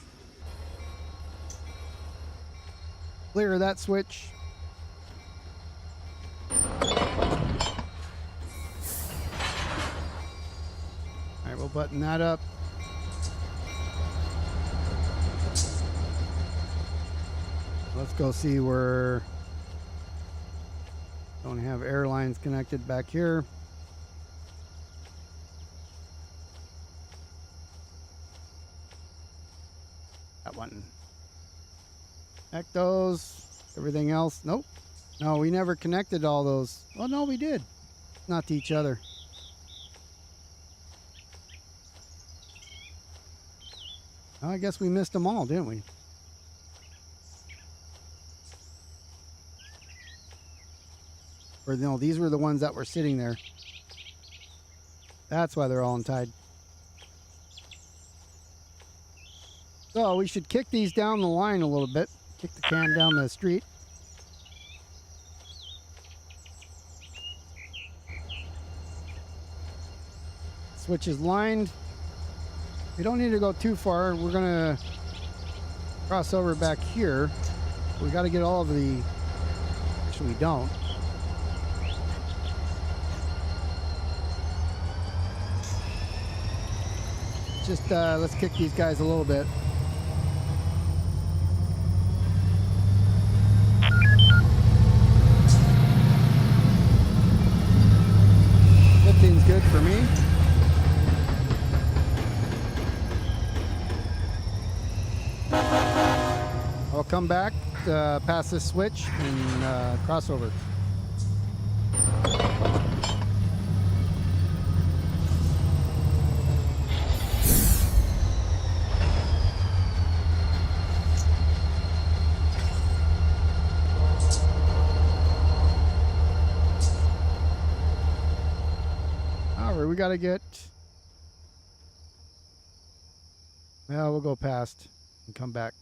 Clear that switch. All right, we'll button that up. Let's go see where don't have airlines connected back here. That one. Connect those. Everything else. Nope. No, we never connected all those. Well, no, we did. Not to each other. Well, I guess we missed them all, didn't we? Or no, these were the ones that were sitting there. That's why they're all untied. So we should kick these down the line a little bit. Kick the can down the street. Switch is lined. We don't need to go too far. We're going to cross over back here. We got to get all of the... Actually, we don't. Just let's kick these guys a little bit. Good for me. I'll come back past this switch and cross over. We got to get... Well, we'll go past and come back.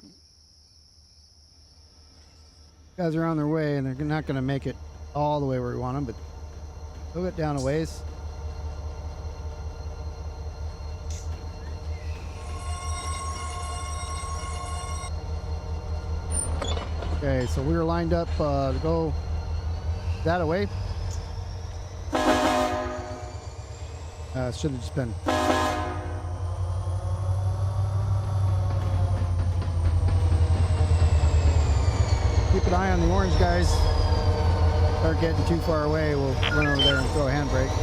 Guys are on their way, and they're not going to make it all the way where we want them, but we'll get down a ways. Okay, so we were lined up to go that away. Should have just been. Keep an eye on the orange guys. Start getting too far away, we'll run over there and throw a handbrake.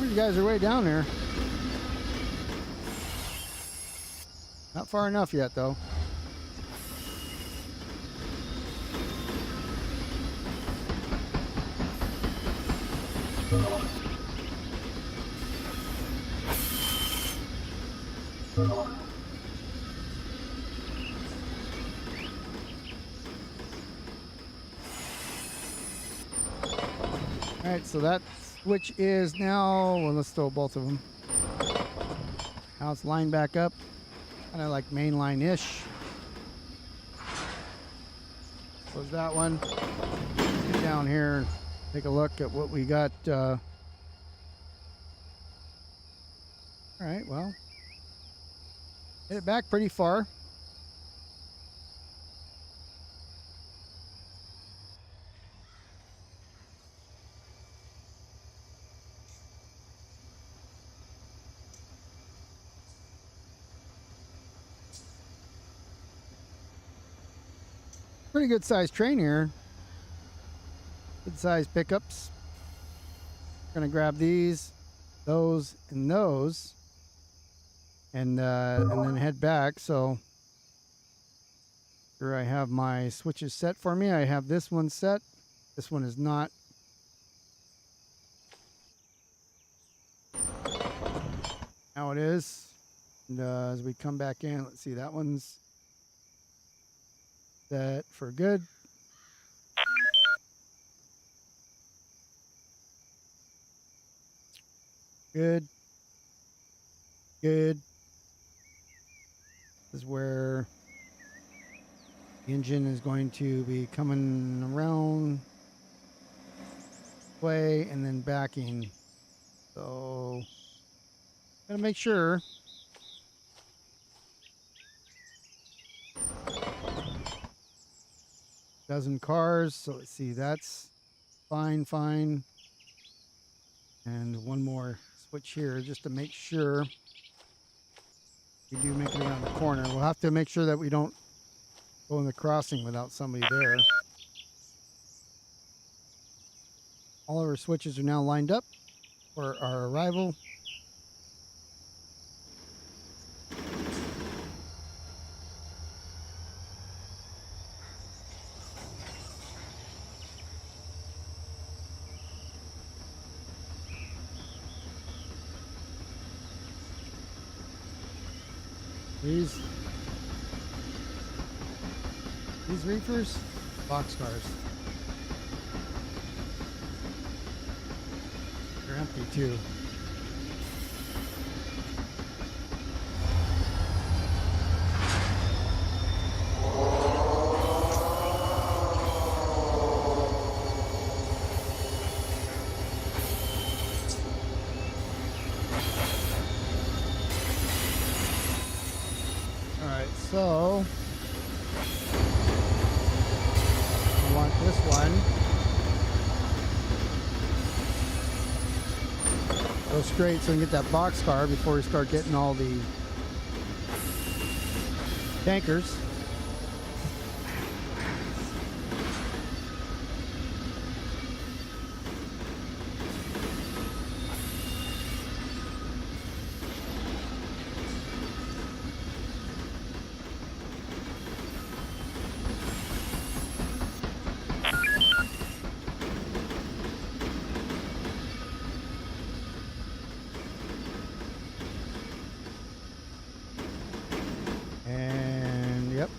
You guys are way down there. Not far enough yet, though. All right, so that's which is now, well, let's throw both of them. Now it's lined back up, kind of like mainline-ish. Close that one. Get down here and take a look at what we got. All right, well, hit it back pretty far. Pretty good sized train here. Good sized pickups. Gonna grab these, those, and those, and then head back. So here I have my switches set for me. I have this one set. This one is not. Now it is. And as we come back in, let's see, that one's set for good. Good. Good. This is where The engine is going to be coming around way and then backing. So gotta make sure. Dozen cars. So let's see. That's fine. And one more switch here just to make sure we do make it around the corner. We'll have to make sure that we don't go in the crossing without somebody there. All of our switches are now lined up for our arrival. These reefers, boxcars. They're empty too. So I want this one. Go straight so we can get that boxcar before we start getting all the tankers.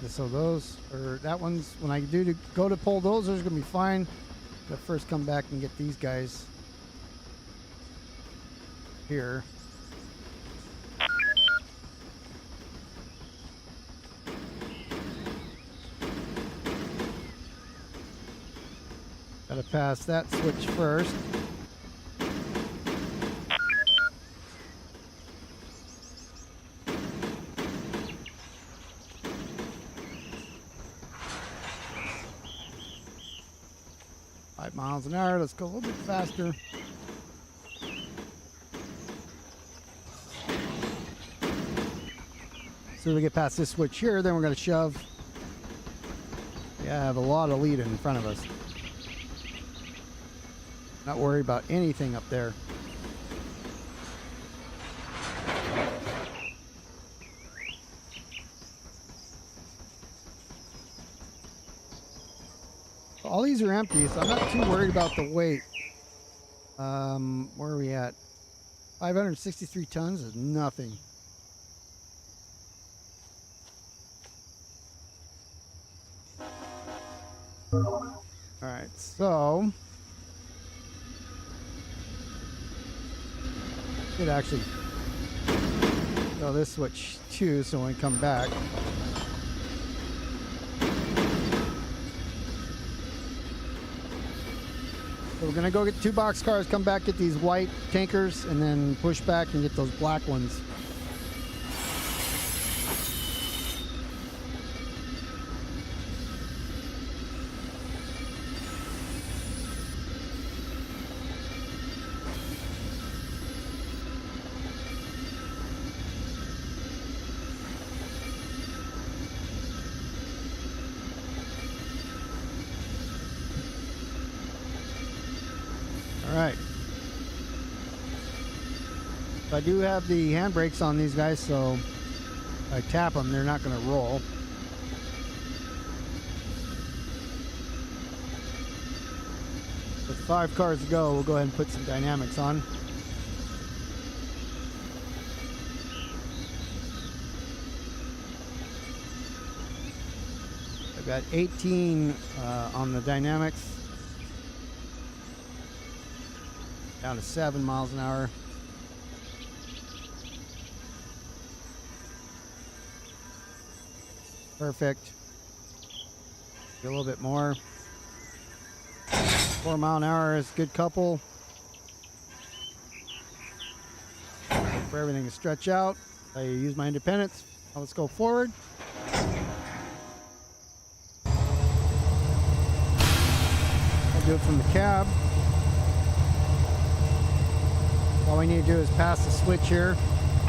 So those, or that one's, when I go to pull those are gonna be fine. But first come back and get these guys here. Gotta pass that switch first. Miles an hour. Let's go a little bit faster. So we get past this switch here, then we're going to shove. Yeah, I have a lot of lead in front of us. Not worried about anything up there. All these are empty, so I'm not too worried about the weight. Where are we at? 563 tons is nothing. All right, so could actually go this switch too, so when we come back. So we're gonna go get 2 boxcars, come back, get these white tankers, and then push back and get those black ones. All right. I do have the handbrakes on these guys, so if I tap them, they're not going to roll. With 5 cars to go, we'll go ahead and put some dynamics on. I've got 18 on the dynamics. Down to 7 miles an hour. Perfect. A little bit more. 4 mile an hour is a good couple. Wait for everything to stretch out. I use my independence. Now let's go forward. I'll do it from the cab. All we need to do is pass the switch here.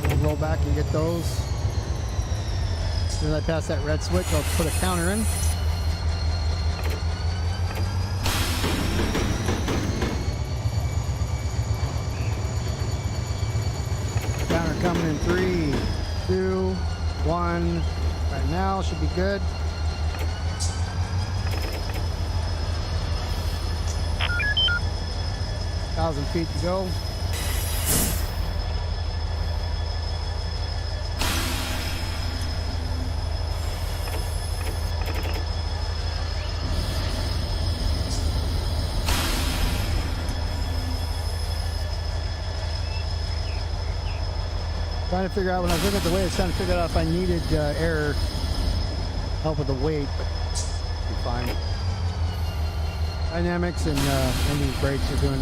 We'll roll back and get those. As soon as I pass that red switch, I'll put a counter in. Counter coming in 3, 2, 1. Right now, should be good. 1,000 feet to go. Trying to figure out, when I was looking at the weight, I was trying to figure out if I needed air help with the weight, but it'll be fine. Dynamics and these brakes are doing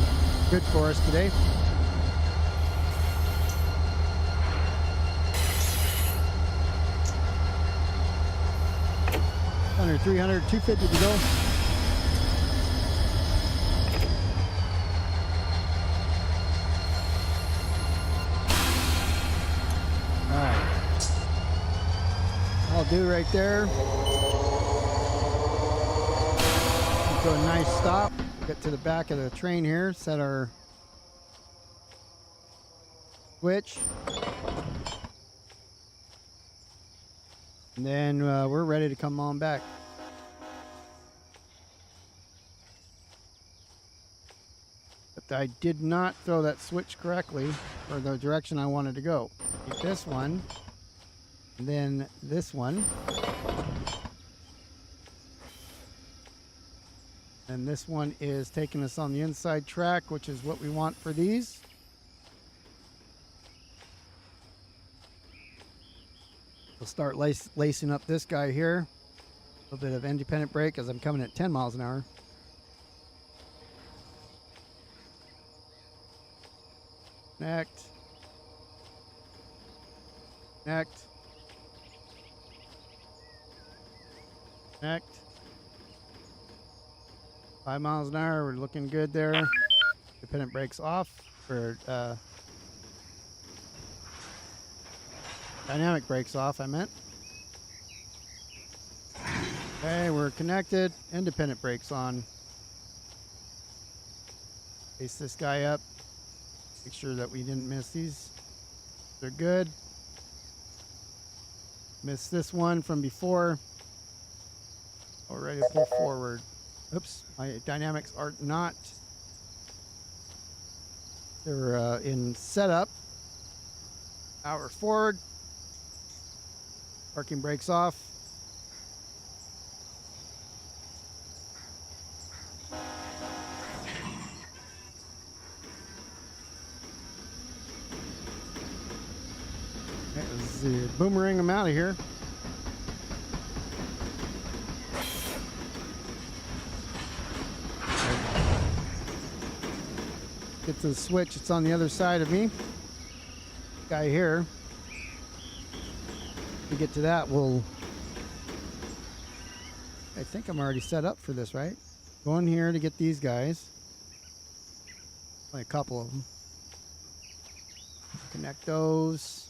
good for us today. 300, 250 to go. I'll do right there. To a nice stop. Get to the back of the train here. Set our switch. And then we're ready to come on back. But I did not throw that switch correctly for the direction I wanted to go. Get this one. And then this one. And this one is taking us on the inside track, which is what we want for these. We'll start lacing up this guy here. A little bit of independent brake as I'm coming at 10 miles an hour. Connect. Connect. Connect. 5 miles an hour, we're looking good there. Independent brakes off for dynamic brakes off, I meant. Okay, we're connected. Independent brakes on. Face this guy up. Make sure that we didn't miss these. They're good. Missed this one from before. We're ready to pull forward. Oops, my dynamics are not. They're in setup. Now we're forward. Parking brakes off. Okay, let's boomerang them out of here. Get to the switch, it's on the other side of me. Guy here. To get to that, I think I'm already set up for this, right? Go in here to get these guys. Only a couple of them. Connect those.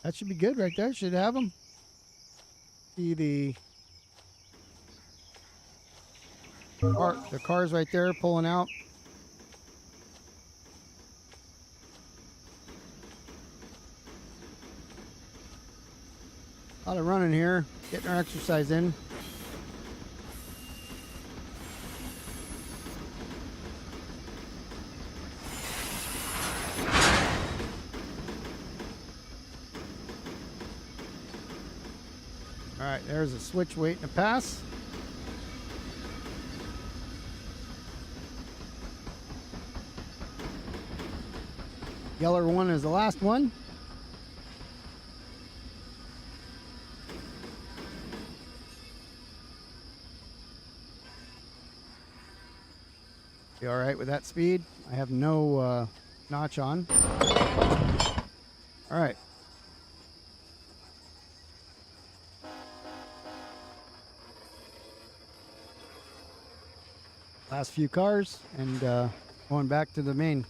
That should be good right there. Should have them. See the car's right there pulling out. A lot of running here. Getting our exercise in. All right, there's a switch waiting to pass. Yellow one is the last one. Be all right with that speed. I have no notch on. All right. Last few cars and going back to the main.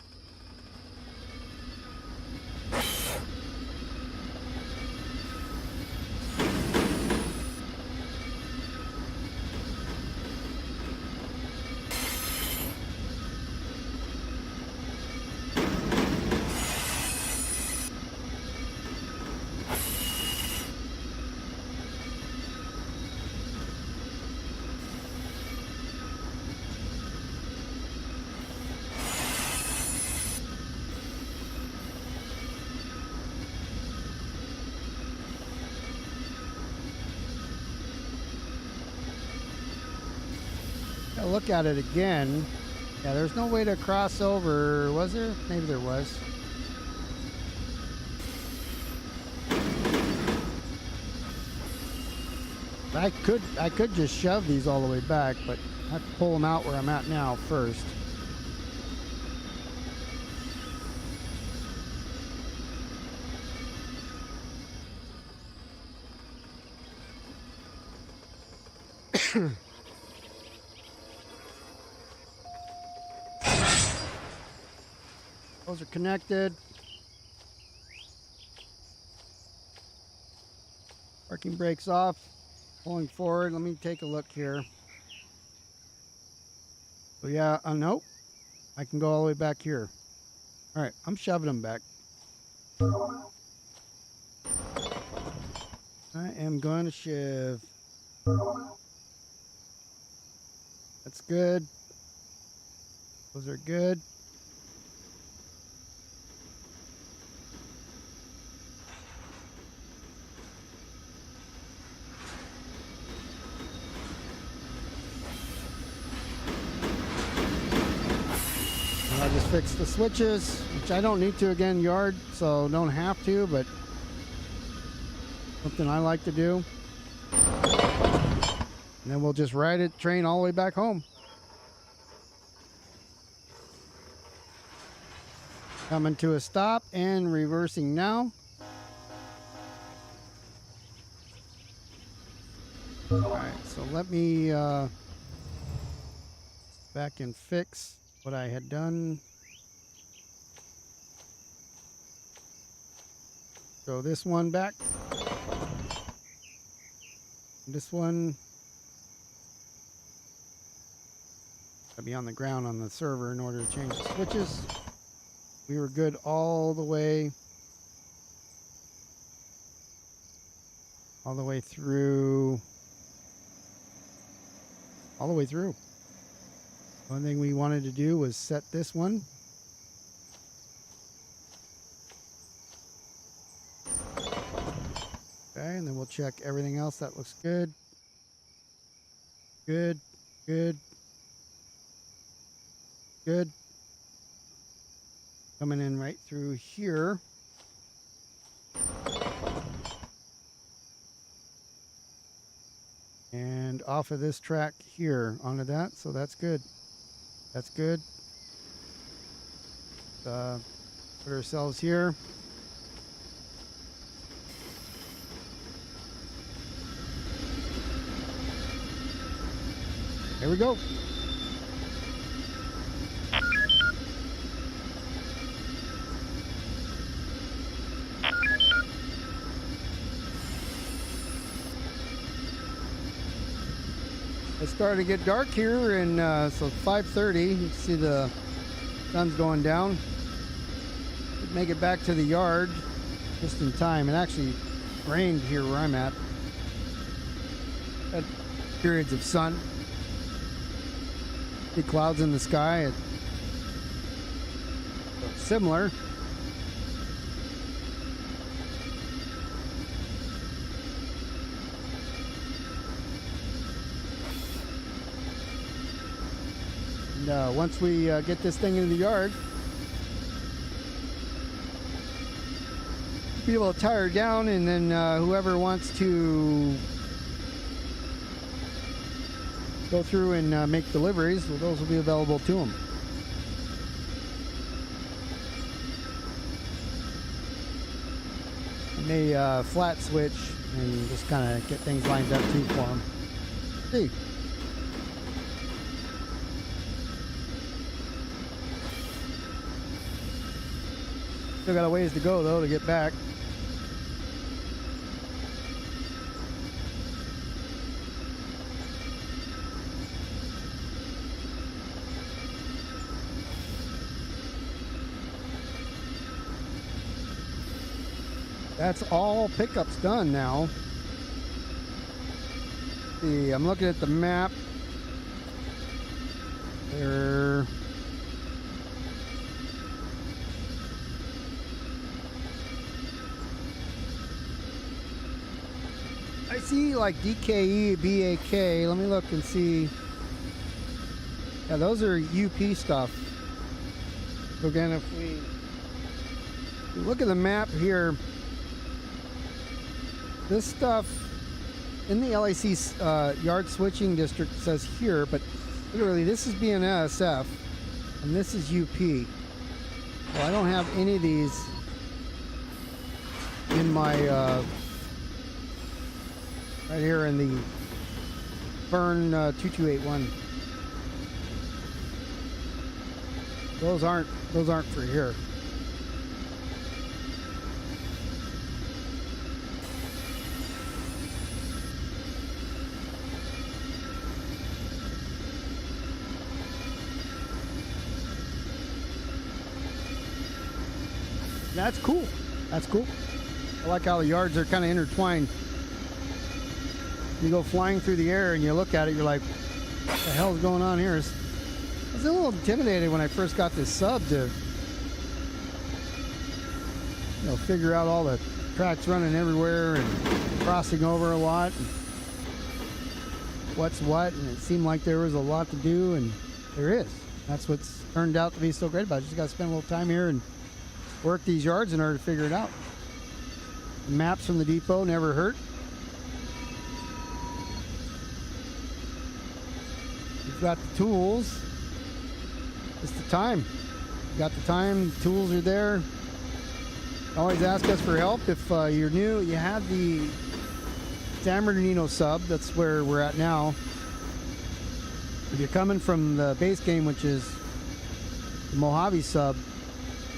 Look at it again. Yeah, there's no way to cross over, was there? Maybe there was. I could just shove these all the way back, but I have to pull them out where I'm at now first. Those are connected. Parking brakes off. Pulling forward. Let me take a look here. So yeah, nope. I can go all the way back here. All right, I'm shoving them back. I am going to shove. That's good. Those are good. I just fixed the switches, which I don't need to again, yard, so don't have to, but something I like to do. And then we'll just ride it, train all the way back home. Coming to a stop and reversing now. All right, so let me back and fix what I had done. Throw this one back. This one gotta be on the ground on the server in order to change the switches. We were good all the way through. All the way through. One thing we wanted to do was set this one. Okay, and then we'll check everything else. That looks good. Good, good, good. Coming in right through here. And off of this track here onto that, so that's good. That's good. Put ourselves here. There we go. It's starting to get dark here, and so it's 5:30. You can see the sun's going down. Make it back to the yard just in time. It actually rained here where I'm at. Had periods of sun. See clouds in the sky. It's similar. And once we get this thing into the yard, be able to tire down, and then whoever wants to go through and make deliveries, well, those will be available to them. I may flat switch and just kind of get things lined up too for them. See. Still got a ways to go though to get back. That's all pickups done now. See, I'm looking at the map. There. I see like DKE, BAK. Let me look and see. Yeah, those are UP stuff. So again, if we look at the map here, this stuff in the LAC Yard switching district says here, but literally this is BNSF and this is UP. Well, I don't have any of these in my right here in the Burn 2281. Those aren't for here. That's cool. That's cool. I like how the yards are kind of intertwined. You go flying through the air and you look at it, you're like, what the hell's going on here? I was a little intimidated when I first got this sub to, you know, figure out all the tracks running everywhere and crossing over a lot. And what's what, and it seemed like there was a lot to do, and there is. That's what's turned out to be so great about it. You just got to spend a little time here and work these yards in order to figure it out. The maps from the depot never hurt. You've got the tools. It's the time. You got the time, the tools are there. Always ask us for help. If you're new, you have the San Bernardino sub. That's where we're at now. If you're coming from the base game, which is the Mojave sub,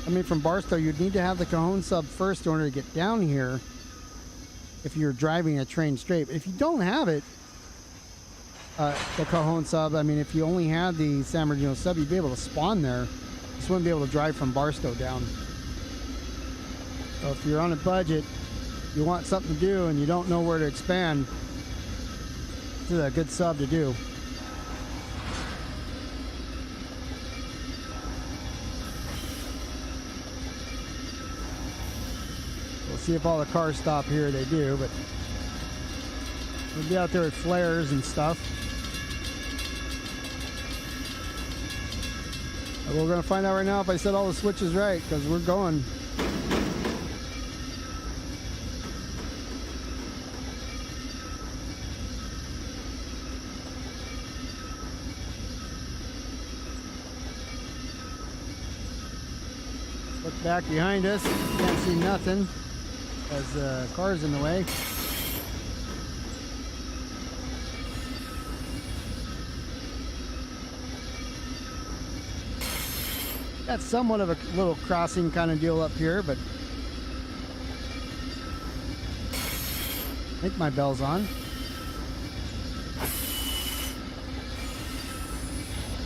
coming from Barstow, you'd need to have the Cajon sub first in order to get down here if you're driving a train straight. But if you don't have it, the Cajon sub, I mean, if you only had the San Bernardino sub, you'd be able to spawn there. Just wouldn't be able to drive from Barstow down. So if you're on a budget, you want something to do and you don't know where to expand, this is a good sub to do. We'll see if all the cars stop here. They do, but we'll be out there with flares and stuff. But we're going to find out right now if I set all the switches right, because we're going. Look back behind us, can't see nothing as cars in the way. Got somewhat of a little crossing kind of deal up here, but I think my bell's on.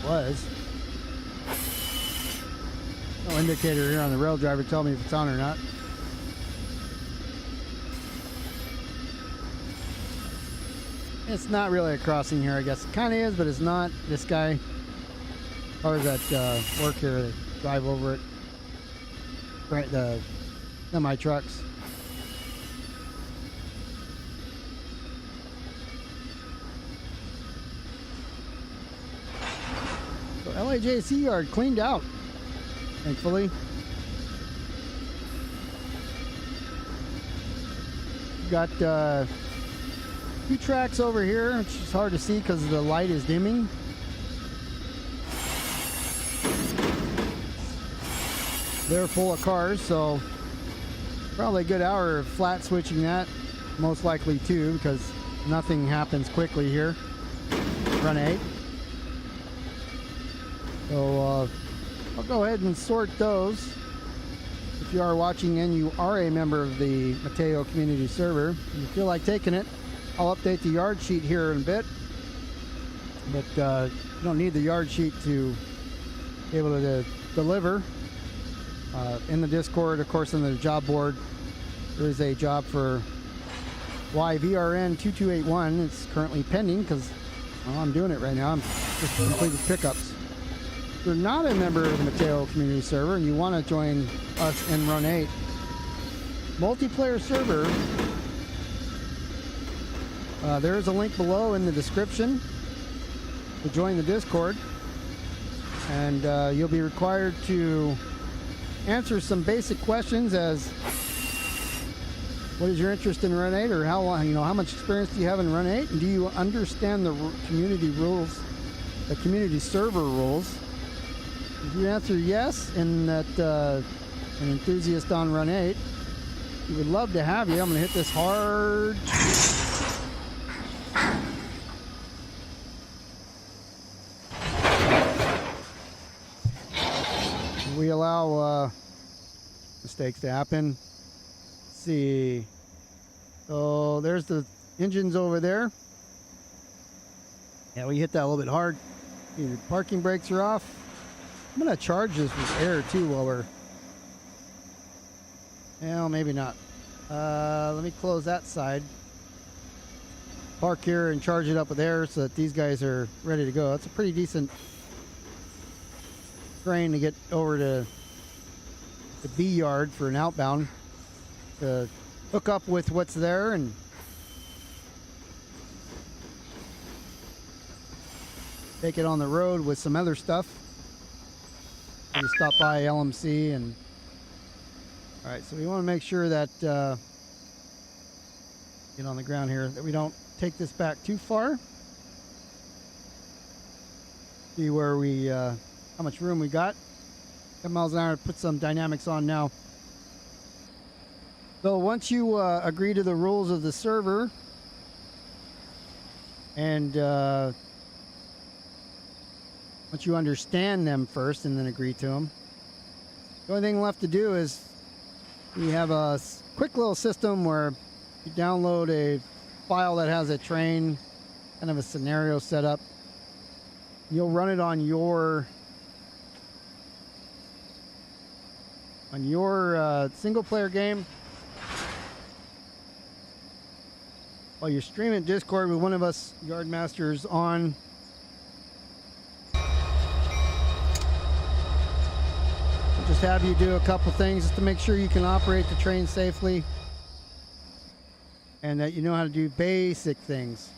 Was. No indicator here on the rail driver tell me if it's on or not. It's not really a crossing here, I guess. It kind of is, but it's not. This guy, cars that work here, they drive over it. Right, the semi trucks. So LAJ C Yard cleaned out, thankfully. We've got 2 tracks over here, which is hard to see because the light is dimming. They're full of cars, so probably a good hour of flat switching that, most likely too, because nothing happens quickly here. Run 8. So I'll go ahead and sort those. If you are watching and you are a member of the Mateo community server and you feel like taking it, I'll update the yard sheet here in a bit. But you don't need the yard sheet to be able to deliver. In the Discord, of course, in the job board, there is a job for Y-VRN281. It's currently pending because, well, I'm doing it right now. I'm just completed pickups. If you're not a member of the Mateo community server and you want to join us in Run 8 multiplayer server, there is a link below in the description to join the Discord, and you'll be required to answer some basic questions as what is your interest in Run 8, or how long, how much experience do you have in Run 8, and do you understand the community rules, the community server rules? If you answer yes, and that an enthusiast on Run 8, we would love to have you. I'm going to hit this hard. We allow mistakes to happen. Let's see. So there's the engines over there. Yeah, we hit that a little bit hard. Your parking brakes are off. I'm going to charge this with air too while we're... Well, maybe not. Let me close that side. Park here and charge it up with air so that these guys are ready to go. That's a pretty decent train to get over to the B yard for an outbound to hook up with what's there and take it on the road with some other stuff. We stop by LMC and all right, so we want to make sure that get on the ground here, that we don't take this back too far. See where we how much room we got. 10 miles an hour. Put some dynamics on now. So once you agree to the rules of the server and once you understand them first and then agree to them, the only thing left to do is we have a quick little system where you download a file that has a train, kind of a scenario set up. You'll run it on your single player game while you're streaming Discord with one of us yard masters on. We'll just have you do a couple things just to make sure you can operate the train safely and that you know how to do basic things.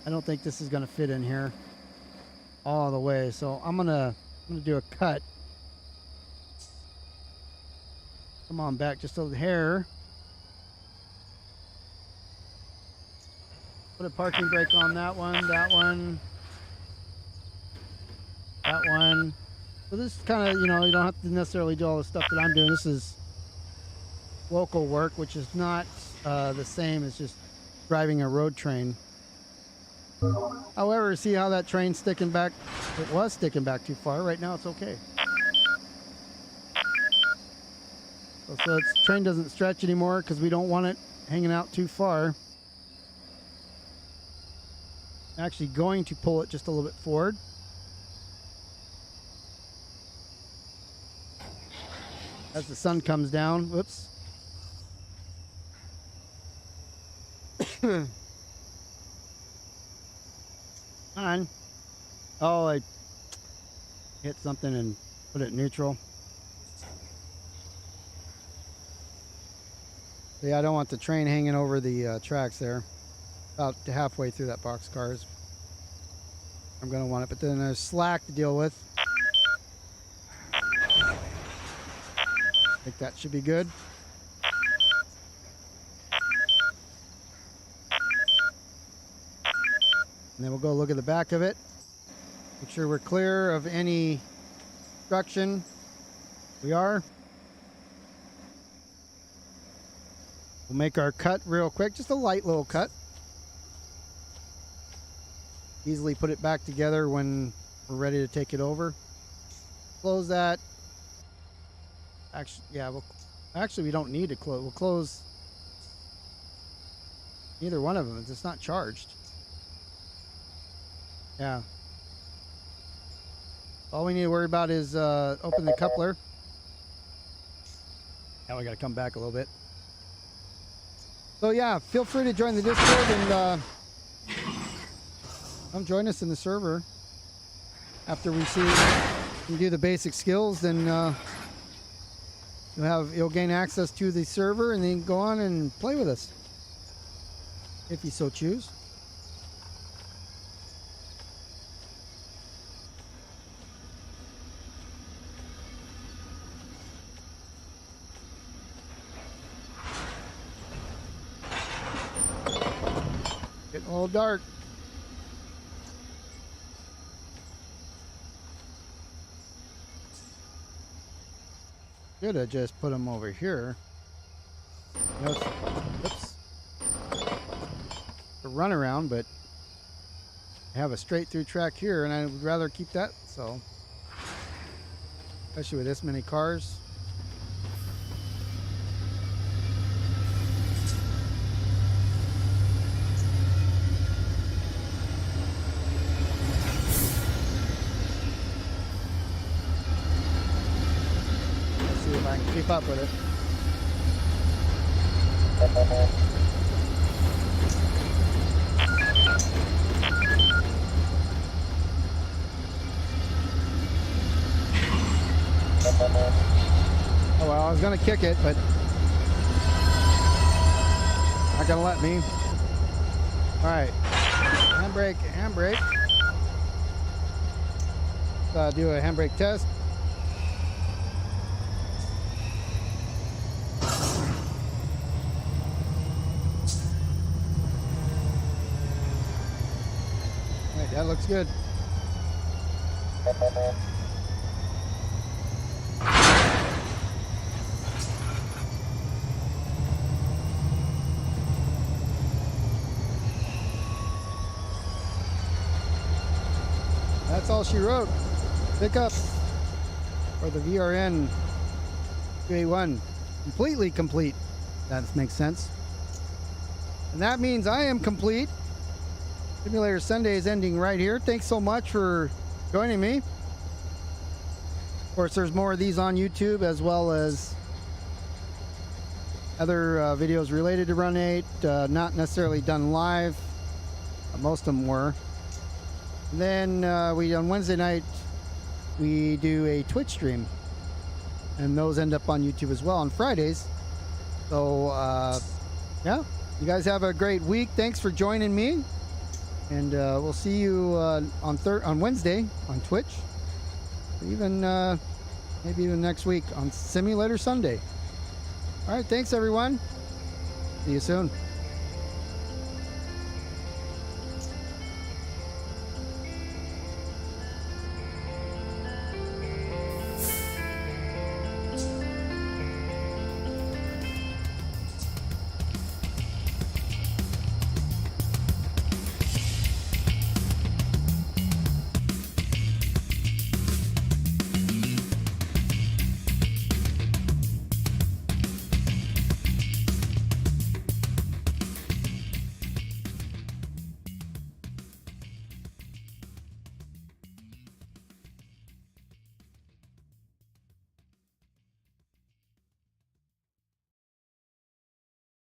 I don't think this is going to fit in here all the way, so I'm gonna do a cut. Come on back just a hair. Put a parking brake on that one, that one, that one. So this kind of, you don't have to necessarily do all the stuff that I'm doing. This is local work, which is not the same as just driving a road train. However, see how that train's sticking back? It was sticking back too far. Right now it's okay. So the train doesn't stretch anymore because we don't want it hanging out too far. I'm actually going to pull it just a little bit forward. As the sun comes down, whoops. On. Oh, I hit something and put it neutral. Yeah, I don't want the train hanging over the tracks there. About halfway through that boxcar. I'm going to want it, but then there's slack to deal with. I think that should be good. And then we'll go look at the back of it. Make sure we're clear of any obstruction. We are. We'll make our cut real quick, just a light little cut. Easily put it back together when we're ready to take it over. Close that. Actually, yeah, we don't need to close. We'll close either one of them. It's not charged. Yeah. All we need to worry about is open the coupler. Now we got to come back a little bit. So yeah, feel free to join the Discord and come join us in the server. After we see you do the basic skills, then you'll gain access to the server and then go on and play with us if you so choose. Getting a little dark. Should have just put them over here. Oops. A runaround, but I have a straight through track here, and I would rather keep that. So, especially with this many cars. Keep up with it. Oh well, I was gonna kick it, but not gonna let me. All right, handbrake, handbrake. Do a handbrake test. That looks good. That's all she wrote. Pickup for the Y-VRN281. Completely complete. That makes sense. And that means I am complete. Simulator Sunday is ending right here. Thanks so much for joining me. Of course, there's more of these on YouTube as well as other videos related to Run 8. Not necessarily done live. Most of them were. And then on Wednesday night, we do a Twitch stream. And those end up on YouTube as well on Fridays. So, yeah. You guys have a great week. Thanks for joining me. And we'll see you on Wednesday on Twitch, even maybe even next week on Simulator Sunday. All right, thanks everyone. See you soon.